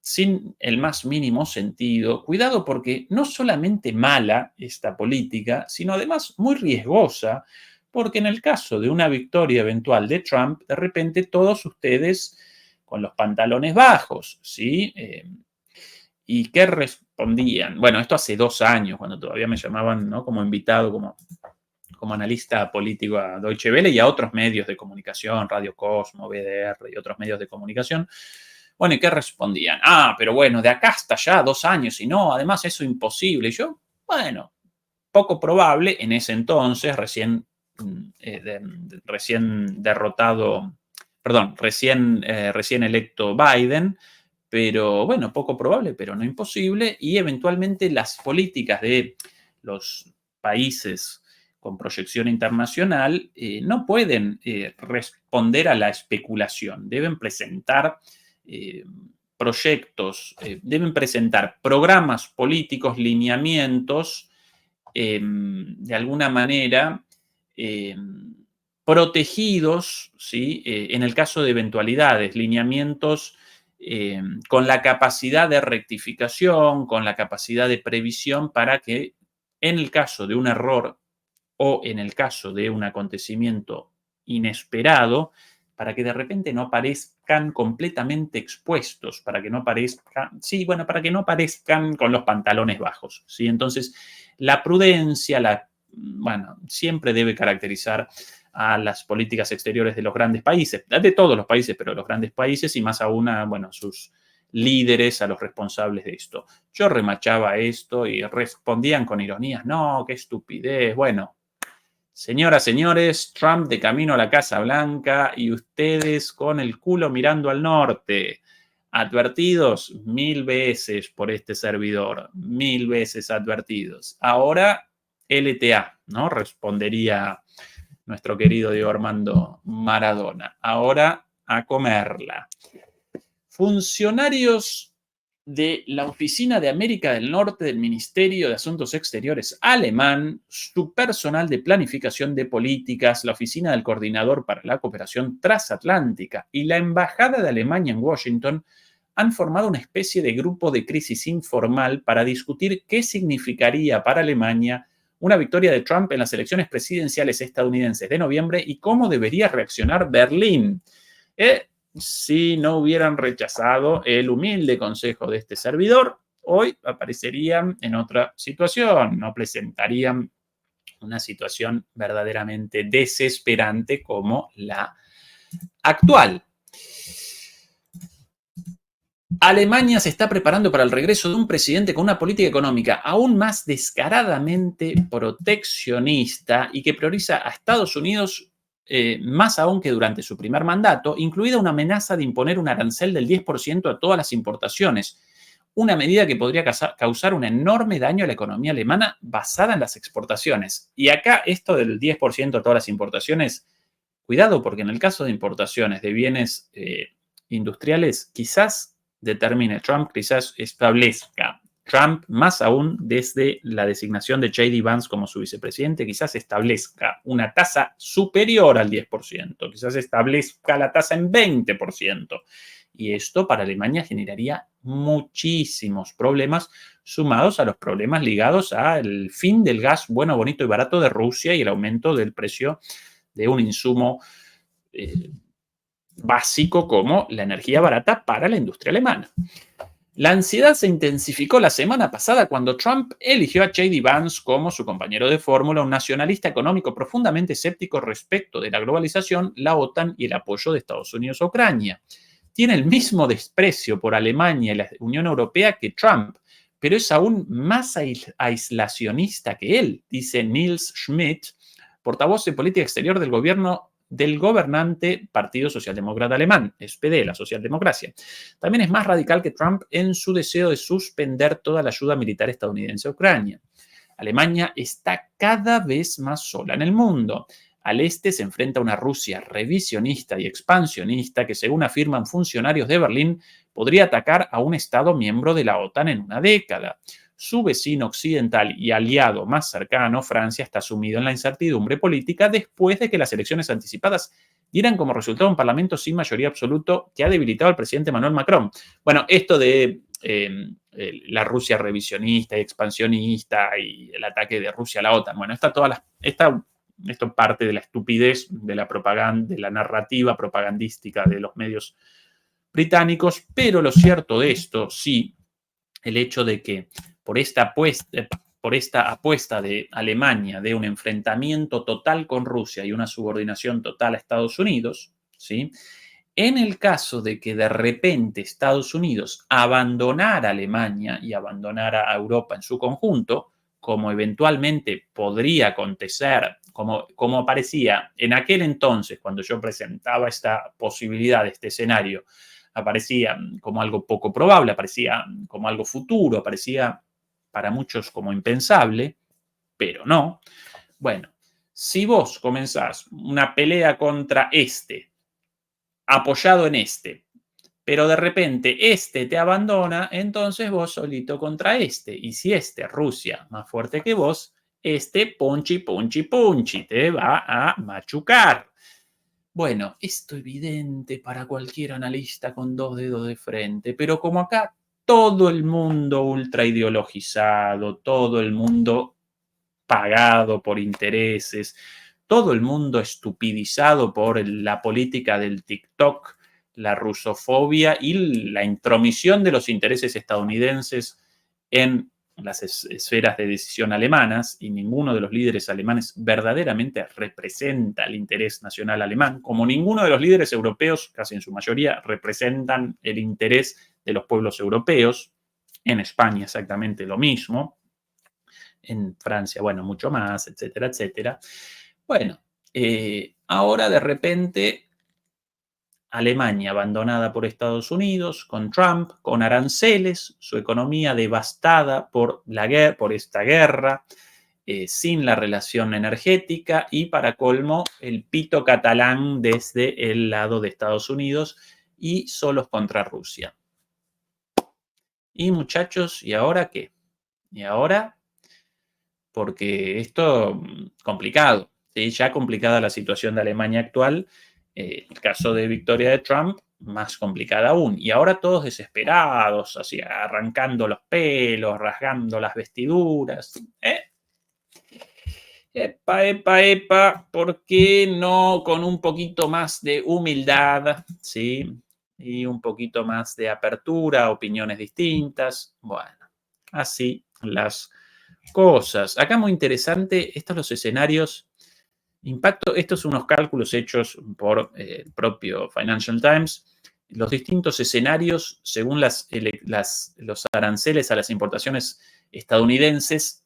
sin el más mínimo sentido. Cuidado, porque no solamente mala esta política, sino además muy riesgosa, porque en el caso de una victoria eventual de Trump, de repente todos ustedes con los pantalones bajos, ¿sí? ¿Y qué respondían? Bueno, esto hace 2 años, cuando todavía me llamaban, ¿no?, como invitado, como analista político a Deutsche Welle y a otros medios de comunicación, Radio Cosmo, BDR y otros medios de comunicación. Bueno, ¿y qué respondían? Pero bueno, de acá hasta allá 2 años, y no, además eso es imposible. Y yo, bueno, poco probable en ese entonces, recién electo Biden, pero bueno, poco probable, pero no imposible, y eventualmente las políticas de los países con proyección internacional no pueden responder a la especulación, deben presentar proyectos, deben presentar programas políticos, lineamientos, de alguna manera protegidos, ¿sí? En el caso de eventualidades, lineamientos con la capacidad de rectificación, con la capacidad de previsión, para que en el caso de un error o en el caso de un acontecimiento inesperado, para que de repente no aparezcan completamente expuestos, para que no aparezcan con los pantalones bajos, ¿sí? Entonces, la prudencia, siempre debe caracterizar a las políticas exteriores de los grandes países, de todos los países, pero los grandes países, y más aún a sus líderes, a los responsables de esto. Yo remachaba esto y respondían con ironías: no, qué estupidez. Bueno, señoras, señores, Trump de camino a la Casa Blanca y ustedes con el culo mirando al norte. Advertidos 1000 veces por este servidor, 1000 veces advertidos. Ahora, LTA, ¿no?, respondería nuestro querido Diego Armando Maradona. Ahora, a comerla. Funcionarios de la Oficina de América del Norte del Ministerio de Asuntos Exteriores alemán, su personal de planificación de políticas, la Oficina del Coordinador para la Cooperación Transatlántica y la Embajada de Alemania en Washington han formado una especie de grupo de crisis informal para discutir qué significaría para Alemania una victoria de Trump en las elecciones presidenciales estadounidenses de noviembre y cómo debería reaccionar Berlín. Si no hubieran rechazado el humilde consejo de este servidor, hoy aparecerían en otra situación, no presentarían una situación verdaderamente desesperante como la actual. Alemania se está preparando para el regreso de un presidente con una política económica aún más descaradamente proteccionista y que prioriza a Estados Unidos más aún que durante su primer mandato, incluida una amenaza de imponer un arancel del 10% a todas las importaciones, una medida que podría causar un enorme daño a la economía alemana basada en las exportaciones. Y acá esto del 10% a todas las importaciones, cuidado porque en el caso de importaciones de bienes industriales, quizás determine Trump, quizás establezca Trump, más aún desde la designación de J.D. Vance como su vicepresidente, quizás establezca una tasa superior al 10%, quizás establezca la tasa en 20%. Y esto para Alemania generaría muchísimos problemas sumados a los problemas ligados al fin del gas bueno, bonito y barato de Rusia y el aumento del precio de un insumo básico como la energía barata para la industria alemana. La ansiedad se intensificó la semana pasada cuando Trump eligió a J.D. Vance como su compañero de fórmula, un nacionalista económico profundamente escéptico respecto de la globalización, la OTAN y el apoyo de Estados Unidos a Ucrania. Tiene el mismo desprecio por Alemania y la Unión Europea que Trump, pero es aún más aislacionista que él, dice Nils Schmidt, portavoz de política exterior del gobernante Partido Socialdemócrata Alemán, SPD, la socialdemocracia. También es más radical que Trump en su deseo de suspender toda la ayuda militar estadounidense a Ucrania. Alemania está cada vez más sola en el mundo. Al este se enfrenta a una Rusia revisionista y expansionista que, según afirman funcionarios de Berlín, podría atacar a un Estado miembro de la OTAN en una década. Su vecino occidental y aliado más cercano, Francia, está sumido en la incertidumbre política después de que las elecciones anticipadas dieran como resultado un parlamento sin mayoría absoluto que ha debilitado al presidente Emmanuel Macron. Bueno, esto de la Rusia revisionista y expansionista y el ataque de Rusia a la OTAN, bueno, esto parte de la estupidez de la propaganda, de la narrativa propagandística de los medios británicos, pero lo cierto de esto, sí, el hecho de que por esta apuesta de Alemania de un enfrentamiento total con Rusia y una subordinación total a Estados Unidos, ¿sí? En el caso de que de repente Estados Unidos abandonara a Alemania y abandonara a Europa en su conjunto, como eventualmente podría acontecer, como aparecía en aquel entonces cuando yo presentaba esta posibilidad, este escenario, aparecía como algo poco probable, aparecía como algo futuro, aparecía para muchos como impensable, pero no. Bueno, si vos comenzás una pelea contra apoyado en pero de repente te abandona, entonces vos solito contra y si Rusia, más fuerte que vos, punchi, punchi, punchi, te va a machucar. Bueno, esto es evidente para cualquier analista con 2 dedos de frente, pero como acá todo el mundo ultraideologizado, todo el mundo pagado por intereses, todo el mundo estupidizado por la política del TikTok, la rusofobia y la intromisión de los intereses estadounidenses en las esferas de decisión alemanas, y ninguno de los líderes alemanes verdaderamente representa el interés nacional alemán, como ninguno de los líderes europeos, casi en su mayoría, representan el interés de los pueblos europeos. En España exactamente lo mismo, en Francia, bueno, mucho más, etcétera, etcétera. Bueno, ahora de repente Alemania abandonada por Estados Unidos, con Trump, con aranceles, su economía devastada por esta guerra, sin la relación energética y, para colmo, el pito catalán desde el lado de Estados Unidos y solos contra Rusia. Y muchachos, ¿y ahora qué? ¿Y ahora? Porque esto complicado, ¿sí? Ya complicada la situación de Alemania actual, el caso de victoria de Trump, más complicada aún. Y ahora todos desesperados, así arrancando los pelos, rasgando las vestiduras. Epa, epa, epa, ¿por qué no con un poquito más de humildad, ¿sí? Y un poquito más de apertura, opiniones distintas. Bueno, así las cosas. Acá muy interesante, estos los escenarios, impacto, estos son unos cálculos hechos por el propio Financial Times, los distintos escenarios según los aranceles a las importaciones estadounidenses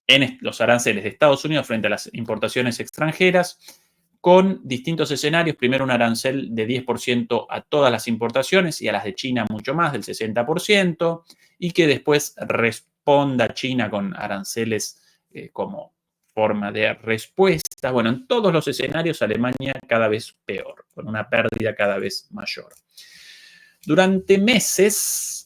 en los aranceles de Estados Unidos frente a las importaciones extranjeras, con distintos escenarios. Primero, un arancel de 10% a todas las importaciones y a las de China mucho más, del 60%, y que después responda China con aranceles como forma de respuesta. Bueno, en todos los escenarios, Alemania cada vez peor, con una pérdida cada vez mayor. Durante meses,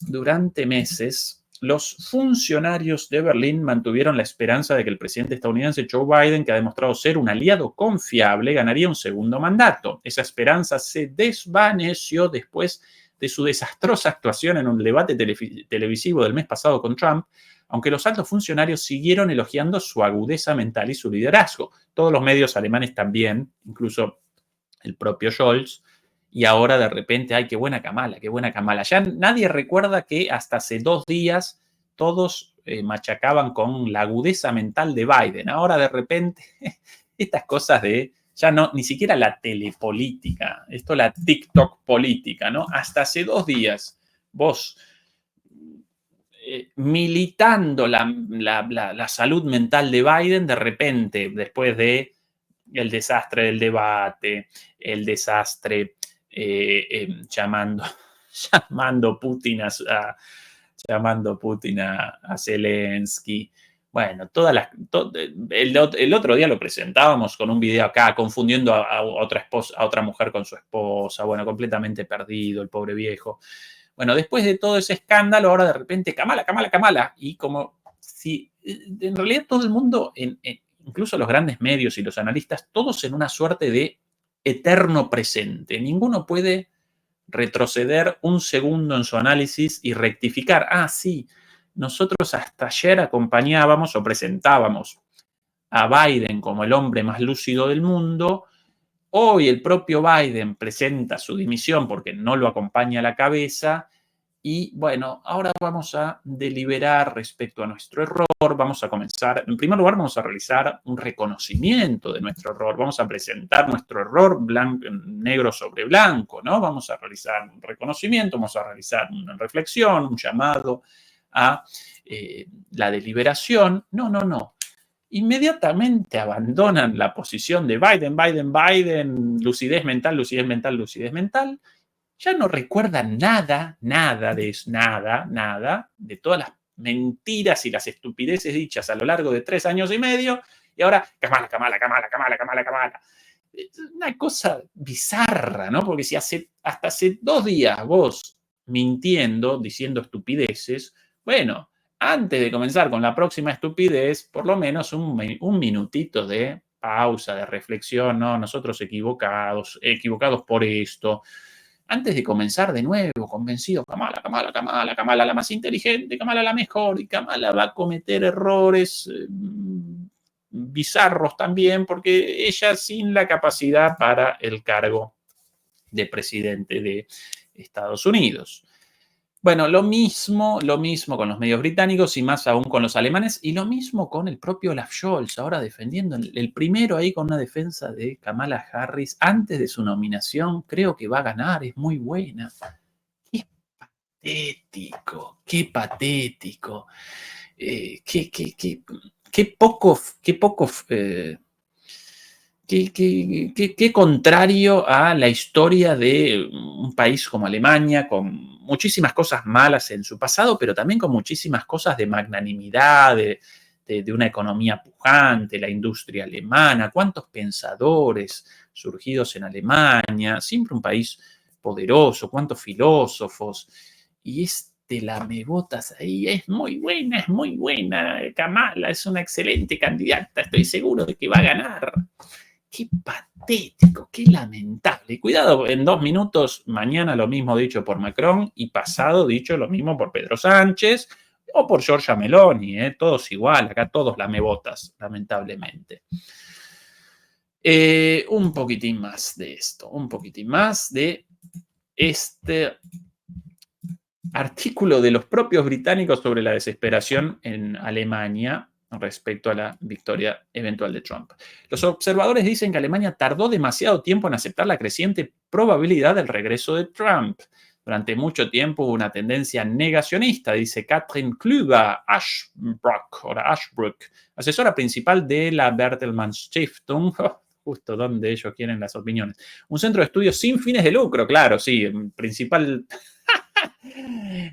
los funcionarios de Berlín mantuvieron la esperanza de que el presidente estadounidense Joe Biden, que ha demostrado ser un aliado confiable, ganaría un segundo mandato. Esa esperanza se desvaneció después de su desastrosa actuación en un debate televisivo del mes pasado con Trump, aunque los altos funcionarios siguieron elogiando su agudeza mental y su liderazgo. Todos los medios alemanes también, incluso el propio Scholz. Y ahora de repente, ¡ay, qué buena Kamala, qué buena Kamala! Ya nadie recuerda que hasta hace 2 días todos machacaban con la agudeza mental de Biden. Ahora de repente, estas cosas de, ya no, ni siquiera la telepolítica, esto la TikTok política, ¿no? Hasta hace 2 días, vos militando la salud mental de Biden, de repente, después de el desastre del debate, el desastre llamando Putin a Zelensky. Bueno, el otro día lo presentábamos con un video acá, confundiendo a otra mujer con su esposa. Bueno, completamente perdido, el pobre viejo. Bueno, después de todo ese escándalo, ahora de repente, Kamala. Y como si en realidad todo el mundo, incluso los grandes medios y los analistas, todos en una suerte de eterno presente. Ninguno puede retroceder un segundo en su análisis y rectificar. Ah, sí, nosotros hasta ayer acompañábamos o presentábamos a Biden como el hombre más lúcido del mundo. Hoy el propio Biden presenta su dimisión porque no lo acompaña a la cabeza. Y bueno, ahora vamos a deliberar respecto a nuestro error. Vamos a comenzar, en primer lugar, vamos a realizar un reconocimiento de nuestro error. Vamos a presentar nuestro error negro sobre blanco, ¿no? Vamos a realizar un reconocimiento, vamos a realizar una reflexión, un llamado a la deliberación. No. Inmediatamente abandonan la posición de Biden, lucidez mental. Ya no recuerdan nada de todas las mentiras y las estupideces dichas a lo largo de 3 años y medio. Y ahora, Kamala. Es una cosa bizarra, ¿no? Porque si hasta hace 2 días vos mintiendo, diciendo estupideces, bueno, antes de comenzar con la próxima estupidez, por lo menos un minutito de pausa, de reflexión, ¿no? Nosotros equivocados por esto. Antes de comenzar de nuevo, convencido, Kamala la más inteligente, Kamala la mejor, y Kamala va a cometer errores bizarros también, porque ella sin la capacidad para el cargo de presidente de Estados Unidos. Bueno, lo mismo con los medios británicos y más aún con los alemanes, y lo mismo con el propio Olaf Scholz, ahora defendiendo el primero ahí con una defensa de Kamala Harris antes de su nominación. Creo que va a ganar, es muy buena. Qué patético. Qué contrario a la historia de un país como Alemania, con muchísimas cosas malas en su pasado, pero también con muchísimas cosas de magnanimidad, de una economía pujante, la industria alemana, cuántos pensadores surgidos en Alemania, siempre un país poderoso, cuántos filósofos. Y es este lamebotas ahí, es muy buena, Kamala es una excelente candidata, estoy seguro de que va a ganar. Qué patético, qué lamentable. Cuidado, en 2 minutos, mañana lo mismo dicho por Macron y pasado dicho lo mismo por Pedro Sánchez o por Giorgia Meloni, todos igual, acá todos lamebotas, lamentablemente. Un poquitín más de esto, un poquitín más de este artículo de los propios británicos sobre la desesperación en Alemania respecto a la victoria eventual de Trump. Los observadores dicen que Alemania tardó demasiado tiempo en aceptar la creciente probabilidad del regreso de Trump. Durante mucho tiempo hubo una tendencia negacionista, dice Katrin Klüber-Ashbrook, asesora principal de la Bertelsmann Stiftung, justo donde ellos quieren las opiniones. Un centro de estudios sin fines de lucro, claro, sí, principal...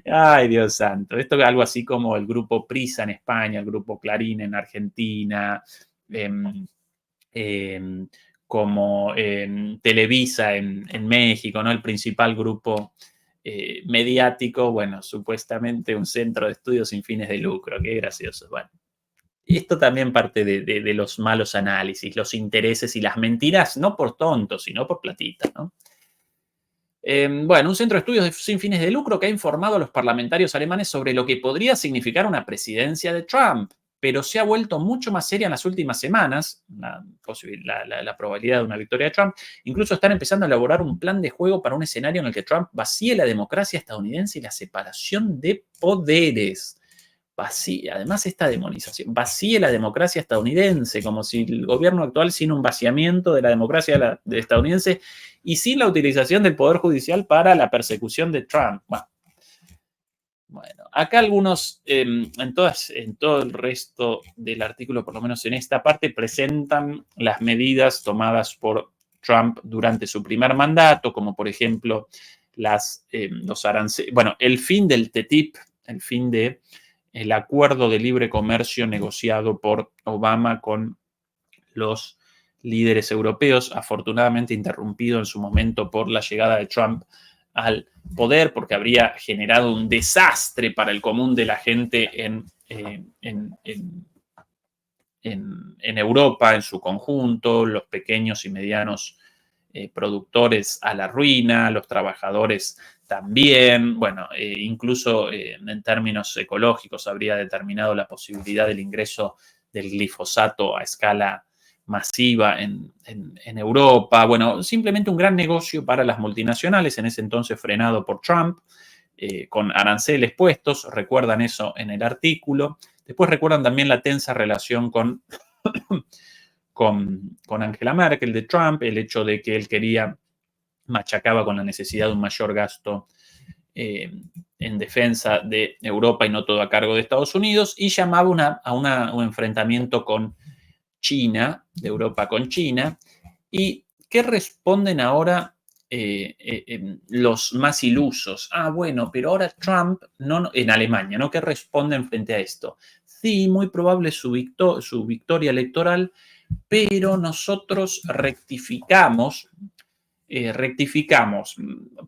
Ay, Dios santo. Esto es algo así como el grupo Prisa en España, el grupo Clarín en Argentina, como Televisa en México, ¿no? El principal grupo mediático, bueno, supuestamente un centro de estudios sin fines de lucro. Qué gracioso. Bueno, esto también parte de los malos análisis, los intereses y las mentiras, no por tontos, sino por platita, ¿no? Bueno, un centro de estudios sin fines de lucro que ha informado a los parlamentarios alemanes sobre lo que podría significar una presidencia de Trump, pero se ha vuelto mucho más seria en las últimas semanas, la probabilidad de una victoria de Trump. Incluso están empezando a elaborar un plan de juego para un escenario en el que Trump vacíe la democracia estadounidense y la separación de poderes. Además, esta demonización, vacíe la democracia estadounidense, como si el gobierno actual, sin un vaciamiento de la democracia estadounidense y sin la utilización del Poder Judicial para la persecución de Trump. Bueno, acá algunos, en todo el resto del artículo, por lo menos en esta parte, presentan las medidas tomadas por Trump durante su primer mandato, como por ejemplo los aranceles, bueno, el fin del TTIP, el fin de el acuerdo de libre comercio negociado por Obama con los líderes europeos, afortunadamente interrumpido en su momento por la llegada de Trump al poder, porque habría generado un desastre para el común de la gente en Europa en su conjunto, los pequeños y medianos productores a la ruina, los trabajadores también, bueno, incluso en términos ecológicos habría determinado la posibilidad del ingreso del glifosato a escala masiva en Europa. Bueno, simplemente un gran negocio para las multinacionales, en ese entonces frenado por Trump, con aranceles puestos, recuerdan eso en el artículo. Después recuerdan también la tensa relación con Angela Merkel de Trump, el hecho de que él machacaba con la necesidad de un mayor gasto en defensa de Europa y no todo a cargo de Estados Unidos, y llamaba a un enfrentamiento con China, de Europa con China. ¿Y qué responden ahora los más ilusos? Bueno, pero ahora Trump, en Alemania, ¿no? ¿Qué responden frente a esto? Sí, muy probable su victoria electoral, pero nosotros rectificamos,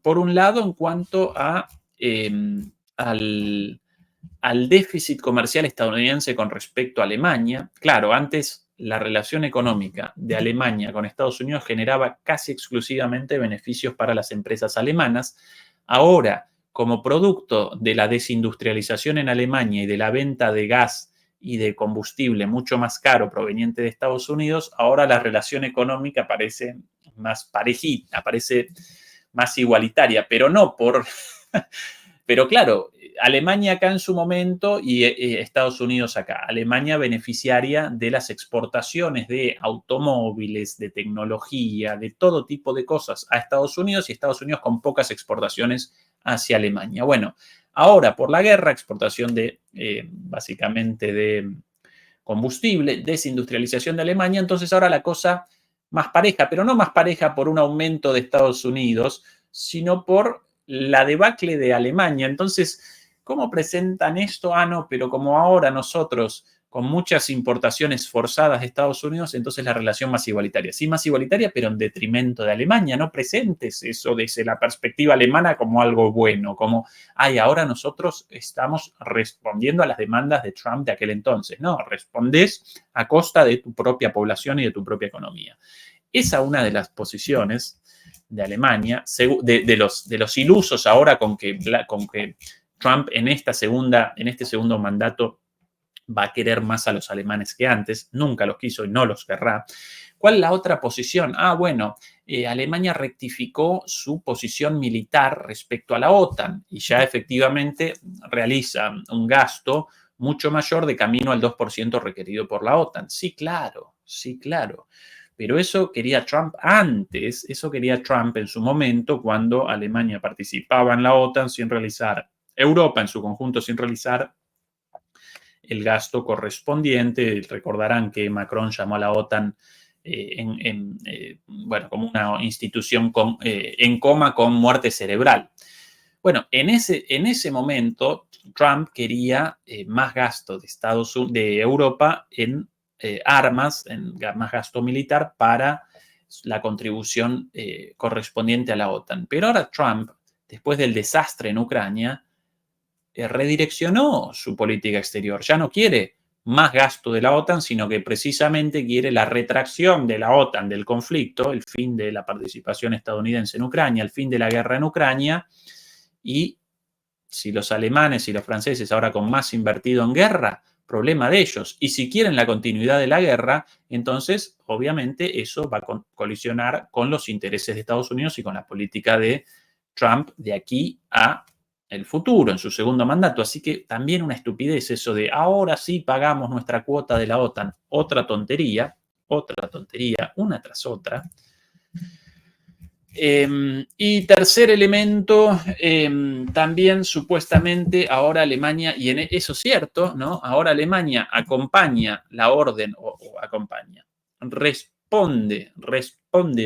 por un lado, en cuanto al déficit comercial estadounidense con respecto a Alemania. Claro, antes la relación económica de Alemania con Estados Unidos generaba casi exclusivamente beneficios para las empresas alemanas. Ahora, como producto de la desindustrialización en Alemania y de la venta de gas y de combustible mucho más caro proveniente de Estados Unidos, ahora la relación económica parece más parejita, parece más igualitaria, pero no por... Pero claro, Alemania acá en su momento y Estados Unidos acá. Alemania beneficiaria de las exportaciones de automóviles, de tecnología, de todo tipo de cosas a Estados Unidos, y Estados Unidos con pocas exportaciones hacia Alemania. Bueno, ahora por la guerra, exportación de básicamente de combustible, desindustrialización de Alemania, entonces ahora la cosa más pareja, pero no más pareja por un aumento de Estados Unidos, sino por la debacle de Alemania. Entonces, ¿cómo presentan esto? No, pero como ahora nosotros con muchas importaciones forzadas de Estados Unidos, entonces la relación más igualitaria. Sí, más igualitaria, pero en detrimento de Alemania. No presentes eso desde la perspectiva alemana como algo bueno, como, ay, ahora nosotros estamos respondiendo a las demandas de Trump de aquel entonces. No, respondés a costa de tu propia población y de tu propia economía. Esa es una de las posiciones de Alemania, de los ilusos ahora con que Trump en este segundo mandato va a querer más a los alemanes que antes, nunca los quiso y no los querrá. ¿Cuál es la otra posición? Bueno, Alemania rectificó su posición militar respecto a la OTAN y ya efectivamente realiza un gasto mucho mayor de camino al 2% requerido por la OTAN. Sí, claro, sí, claro. Pero eso quería Trump antes, eso quería Trump en su momento cuando Alemania participaba en la OTAN sin realizar, Europa en su conjunto sin realizar el gasto correspondiente. Recordarán que Macron llamó a la OTAN bueno, como una institución en coma con muerte cerebral. Bueno, en ese momento Trump quería más gasto de Europa en armas, en más gasto militar para la contribución correspondiente a la OTAN. Pero ahora Trump, después del desastre en Ucrania, redireccionó su política exterior. Ya no quiere más gasto de la OTAN, sino que precisamente quiere la retracción de la OTAN del conflicto, el fin de la participación estadounidense en Ucrania, el fin de la guerra en Ucrania. Y si los alemanes y los franceses ahora con más invertido en guerra, problema de ellos. Y si quieren la continuidad de la guerra, entonces obviamente eso va a colisionar con los intereses de Estados Unidos y con la política de Trump de aquí a el futuro, en su segundo mandato. Así que también una estupidez eso de ahora sí pagamos nuestra cuota de la OTAN. Otra tontería, una tras otra. Y tercer elemento, también supuestamente ahora Alemania, y eso es cierto, ¿no? Ahora Alemania acompaña la orden, responde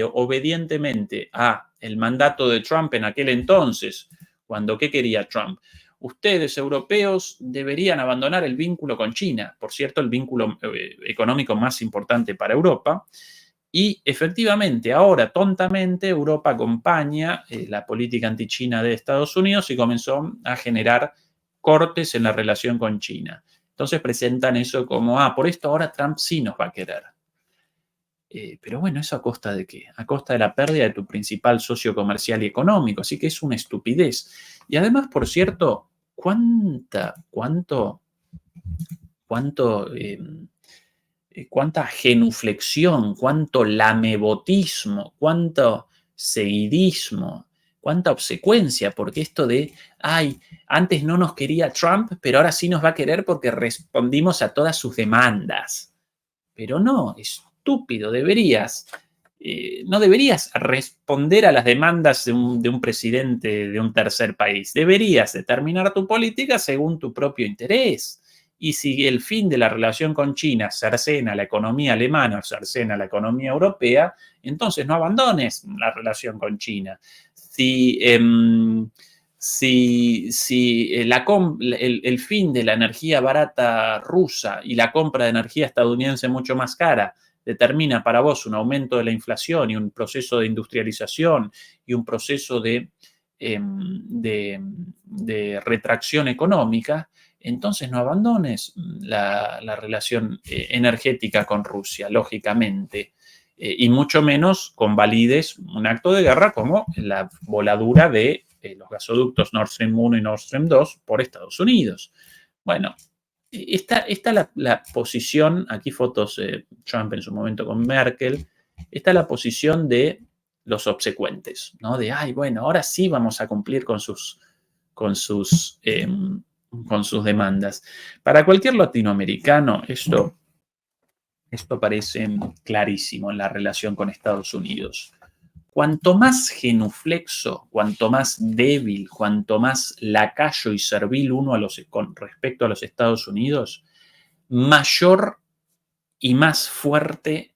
obedientemente a el mandato de Trump en aquel entonces, cuando ¿qué quería Trump? Ustedes, europeos, deberían abandonar el vínculo con China, por cierto, el vínculo económico más importante para Europa. Y efectivamente, ahora tontamente Europa acompaña la política anti-China de Estados Unidos y comenzó a generar cortes en la relación con China. Entonces presentan eso como, por esto ahora Trump sí nos va a querer. Pero bueno, ¿eso a costa de qué? A costa de la pérdida de tu principal socio comercial y económico. Así que es una estupidez. Y además, por cierto, cuánta genuflexión, cuánto lamebotismo, cuánto seguidismo, cuánta obsecuencia, porque esto de, antes no nos quería Trump, pero ahora sí nos va a querer porque respondimos a todas sus demandas. Pero no, estúpido, no deberías responder a las demandas de un presidente de un tercer país. Deberías determinar tu política según tu propio interés. Y si el fin de la relación con China cercena la economía alemana o cercena la economía europea, entonces no abandones la relación con China. Si el fin de la energía barata rusa y la compra de energía estadounidense mucho más cara determina para vos un aumento de la inflación y un proceso de industrialización y un proceso de retracción económica, entonces no abandones la relación energética con Rusia, lógicamente, y mucho menos convalides un acto de guerra como la voladura de los gasoductos Nord Stream 1 y Nord Stream 2 por Estados Unidos. Bueno, está la posición, aquí fotos Trump en su momento con Merkel, está la posición de los obsecuentes, ¿no? De, bueno, ahora sí vamos a cumplir con sus demandas. Para cualquier latinoamericano, esto parece clarísimo en la relación con Estados Unidos. Cuanto más genuflexo, cuanto más débil, cuanto más lacayo y servil uno con respecto a los Estados Unidos, mayor y más fuerte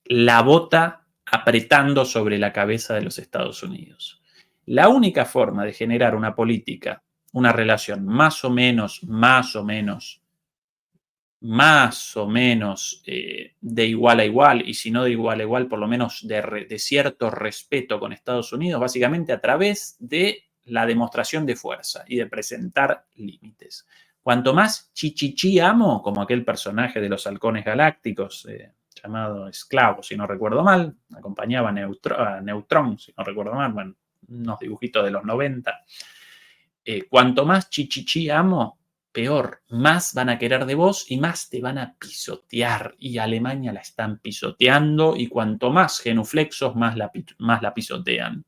la bota apretando sobre la cabeza de los Estados Unidos. La única forma de generar una política, una relación más o menos más o menos de igual a igual, y si no de igual a igual, por lo menos de cierto respeto con Estados Unidos, básicamente a través de la demostración de fuerza y de presentar límites. Cuanto más chichichi amo, como aquel personaje de los halcones galácticos, llamado Esclavo, si no recuerdo mal, acompañaba a Neutrón, si no recuerdo mal, bueno, unos dibujitos de los 90. Cuanto más chichichi amo, peor, más van a querer de vos y más te van a pisotear. Y Alemania la están pisoteando y cuanto más genuflexos, más la pisotean.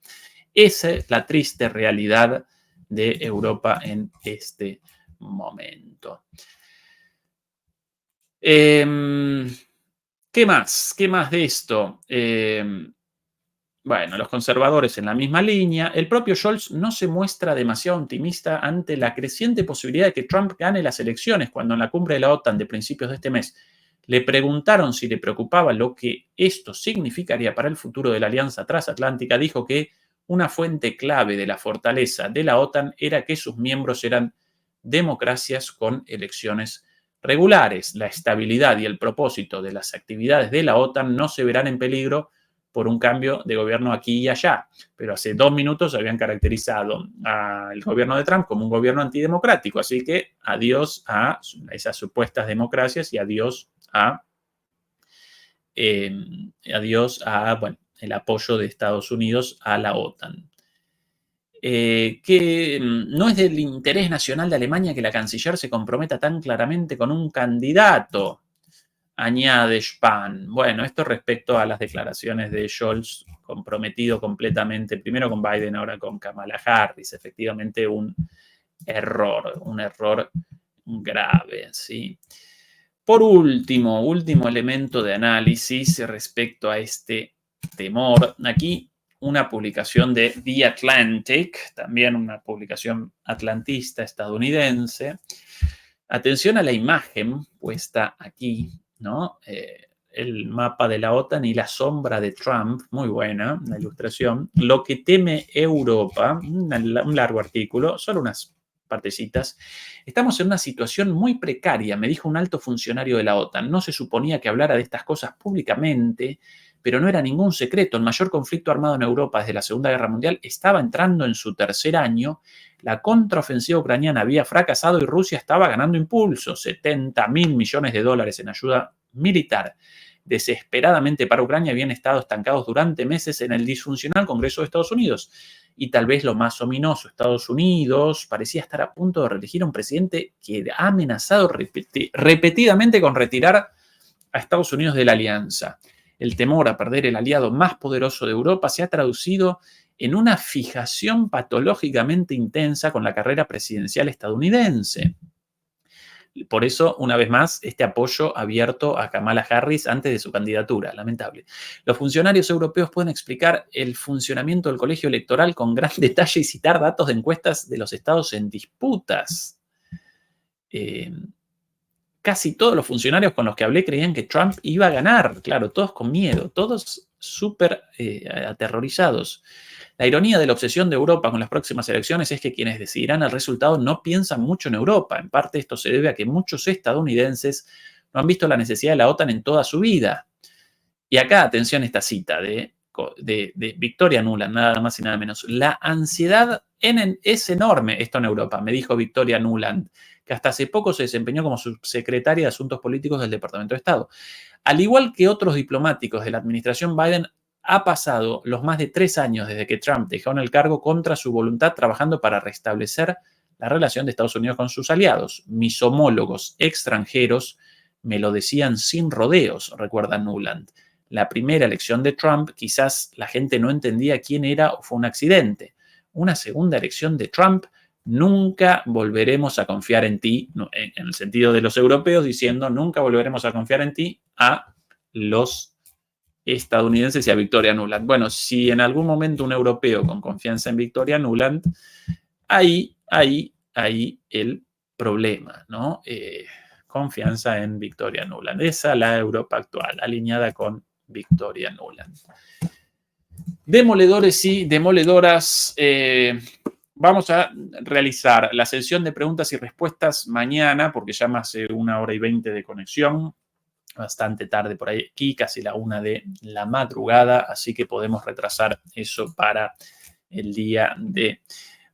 Esa es la triste realidad de Europa en este momento. ¿Qué más? ¿Qué más de esto? Bueno, los conservadores en la misma línea. El propio Scholz no se muestra demasiado optimista ante la creciente posibilidad de que Trump gane las elecciones, cuando en la cumbre de la OTAN de principios de este mes le preguntaron si le preocupaba lo que esto significaría para el futuro de la alianza transatlántica, dijo que una fuente clave de la fortaleza de la OTAN era que sus miembros eran democracias con elecciones regulares. La estabilidad y el propósito de las actividades de la OTAN no se verán en peligro por un cambio de gobierno aquí y allá. Pero hace 2 minutos habían caracterizado al gobierno de Trump como un gobierno antidemocrático. Así que adiós a esas supuestas democracias y adiós a bueno, el apoyo de Estados Unidos a la OTAN. Que no es del interés nacional de Alemania que la canciller se comprometa tan claramente con un candidato, añade Spahn. Bueno, esto respecto a las declaraciones de Scholz, comprometido completamente, primero con Biden, ahora con Kamala Harris. Efectivamente, un error grave, ¿sí? Por último elemento de análisis respecto a este temor. Aquí una publicación de The Atlantic, también una publicación atlantista estadounidense. Atención a la imagen puesta aquí, ¿no? El mapa de la OTAN y la sombra de Trump, muy buena la ilustración. Lo que teme Europa, un largo artículo, solo unas partecitas. Estamos en una situación muy precaria, me dijo un alto funcionario de la OTAN. No se suponía que hablara de estas cosas públicamente, pero no era ningún secreto. El mayor conflicto armado en Europa desde la Segunda Guerra Mundial estaba entrando en su tercer año. La contraofensiva ucraniana había fracasado y Rusia estaba ganando impulso. 70.000 millones de dólares en ayuda militar desesperadamente para Ucrania habían estado estancados durante meses en el disfuncional Congreso de Estados Unidos. Y tal vez lo más ominoso, Estados Unidos parecía estar a punto de reelegir a un presidente que ha amenazado repetidamente con retirar a Estados Unidos de la alianza. El temor a perder el aliado más poderoso de Europa se ha traducido en una fijación patológicamente intensa con la carrera presidencial estadounidense. Por eso, una vez más, este apoyo abierto a Kamala Harris antes de su candidatura, lamentable. Los funcionarios europeos pueden explicar el funcionamiento del colegio electoral con gran detalle y citar datos de encuestas de los estados en disputas. Casi todos los funcionarios con los que hablé creían que Trump iba a ganar, claro, todos con miedo, todos súper aterrorizados. La ironía de la obsesión de Europa con las próximas elecciones es que quienes decidirán el resultado no piensan mucho en Europa. En parte esto se debe a que muchos estadounidenses no han visto la necesidad de la OTAN en toda su vida. Y acá, atención a esta cita de Victoria Nuland, nada más y nada menos. La ansiedad es enorme, esto en Europa, me dijo Victoria Nuland, que hasta hace poco se desempeñó como subsecretaria de Asuntos Políticos del Departamento de Estado. Al igual que otros diplomáticos de la administración Biden, ha pasado los más de 3 años desde que Trump dejó en el cargo contra su voluntad trabajando para restablecer la relación de Estados Unidos con sus aliados. Mis homólogos extranjeros me lo decían sin rodeos, recuerda Nuland. La primera elección de Trump, quizás la gente no entendía quién era o fue un accidente. Una segunda elección de Trump, nunca volveremos a confiar en ti, en el sentido de los europeos diciendo nunca volveremos a confiar en ti, a los estadounidenses y a Victoria Nuland. Bueno, si en algún momento un europeo con confianza en Victoria Nuland, ahí el problema, ¿no? Confianza en Victoria Nuland. Esa es la Europa actual, alineada con Victoria Nuland. Demoledores y demoledoras. vamos a realizar la sesión de preguntas y respuestas mañana, porque ya más de 1h20 de conexión, bastante tarde por ahí, aquí casi la 1 de la madrugada, así que podemos retrasar eso para el día de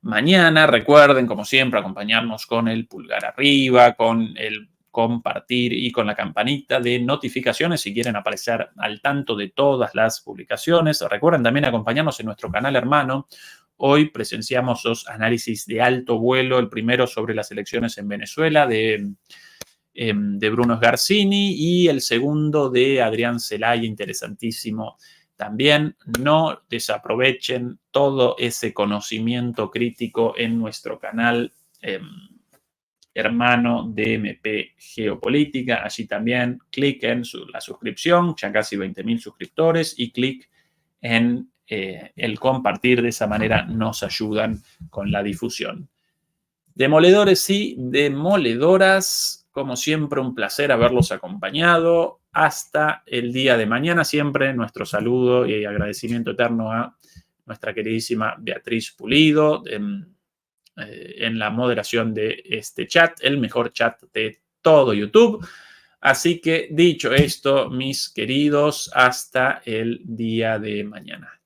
mañana. Recuerden, como siempre, acompañarnos con el pulgar arriba, con el compartir y con la campanita de notificaciones si quieren aparecer al tanto de todas las publicaciones. Recuerden también acompañarnos en nuestro canal hermano. Hoy presenciamos 2 análisis de alto vuelo, el primero sobre las elecciones en Venezuela de Bruno Sgarzini y el segundo de Adrián Zelaya, interesantísimo también. No desaprovechen todo ese conocimiento crítico en nuestro canal hermano de MP Geopolítica. Allí también clic en la suscripción, ya casi 20.000 suscriptores, y clic en el compartir. De esa manera nos ayudan con la difusión. Demoledores y demoledoras, como siempre, un placer haberlos acompañado. Hasta el día de mañana, siempre nuestro saludo y agradecimiento eterno a nuestra queridísima Beatriz Pulido en la moderación de este chat, el mejor chat de todo YouTube. Así que, dicho esto, mis queridos, hasta el día de mañana.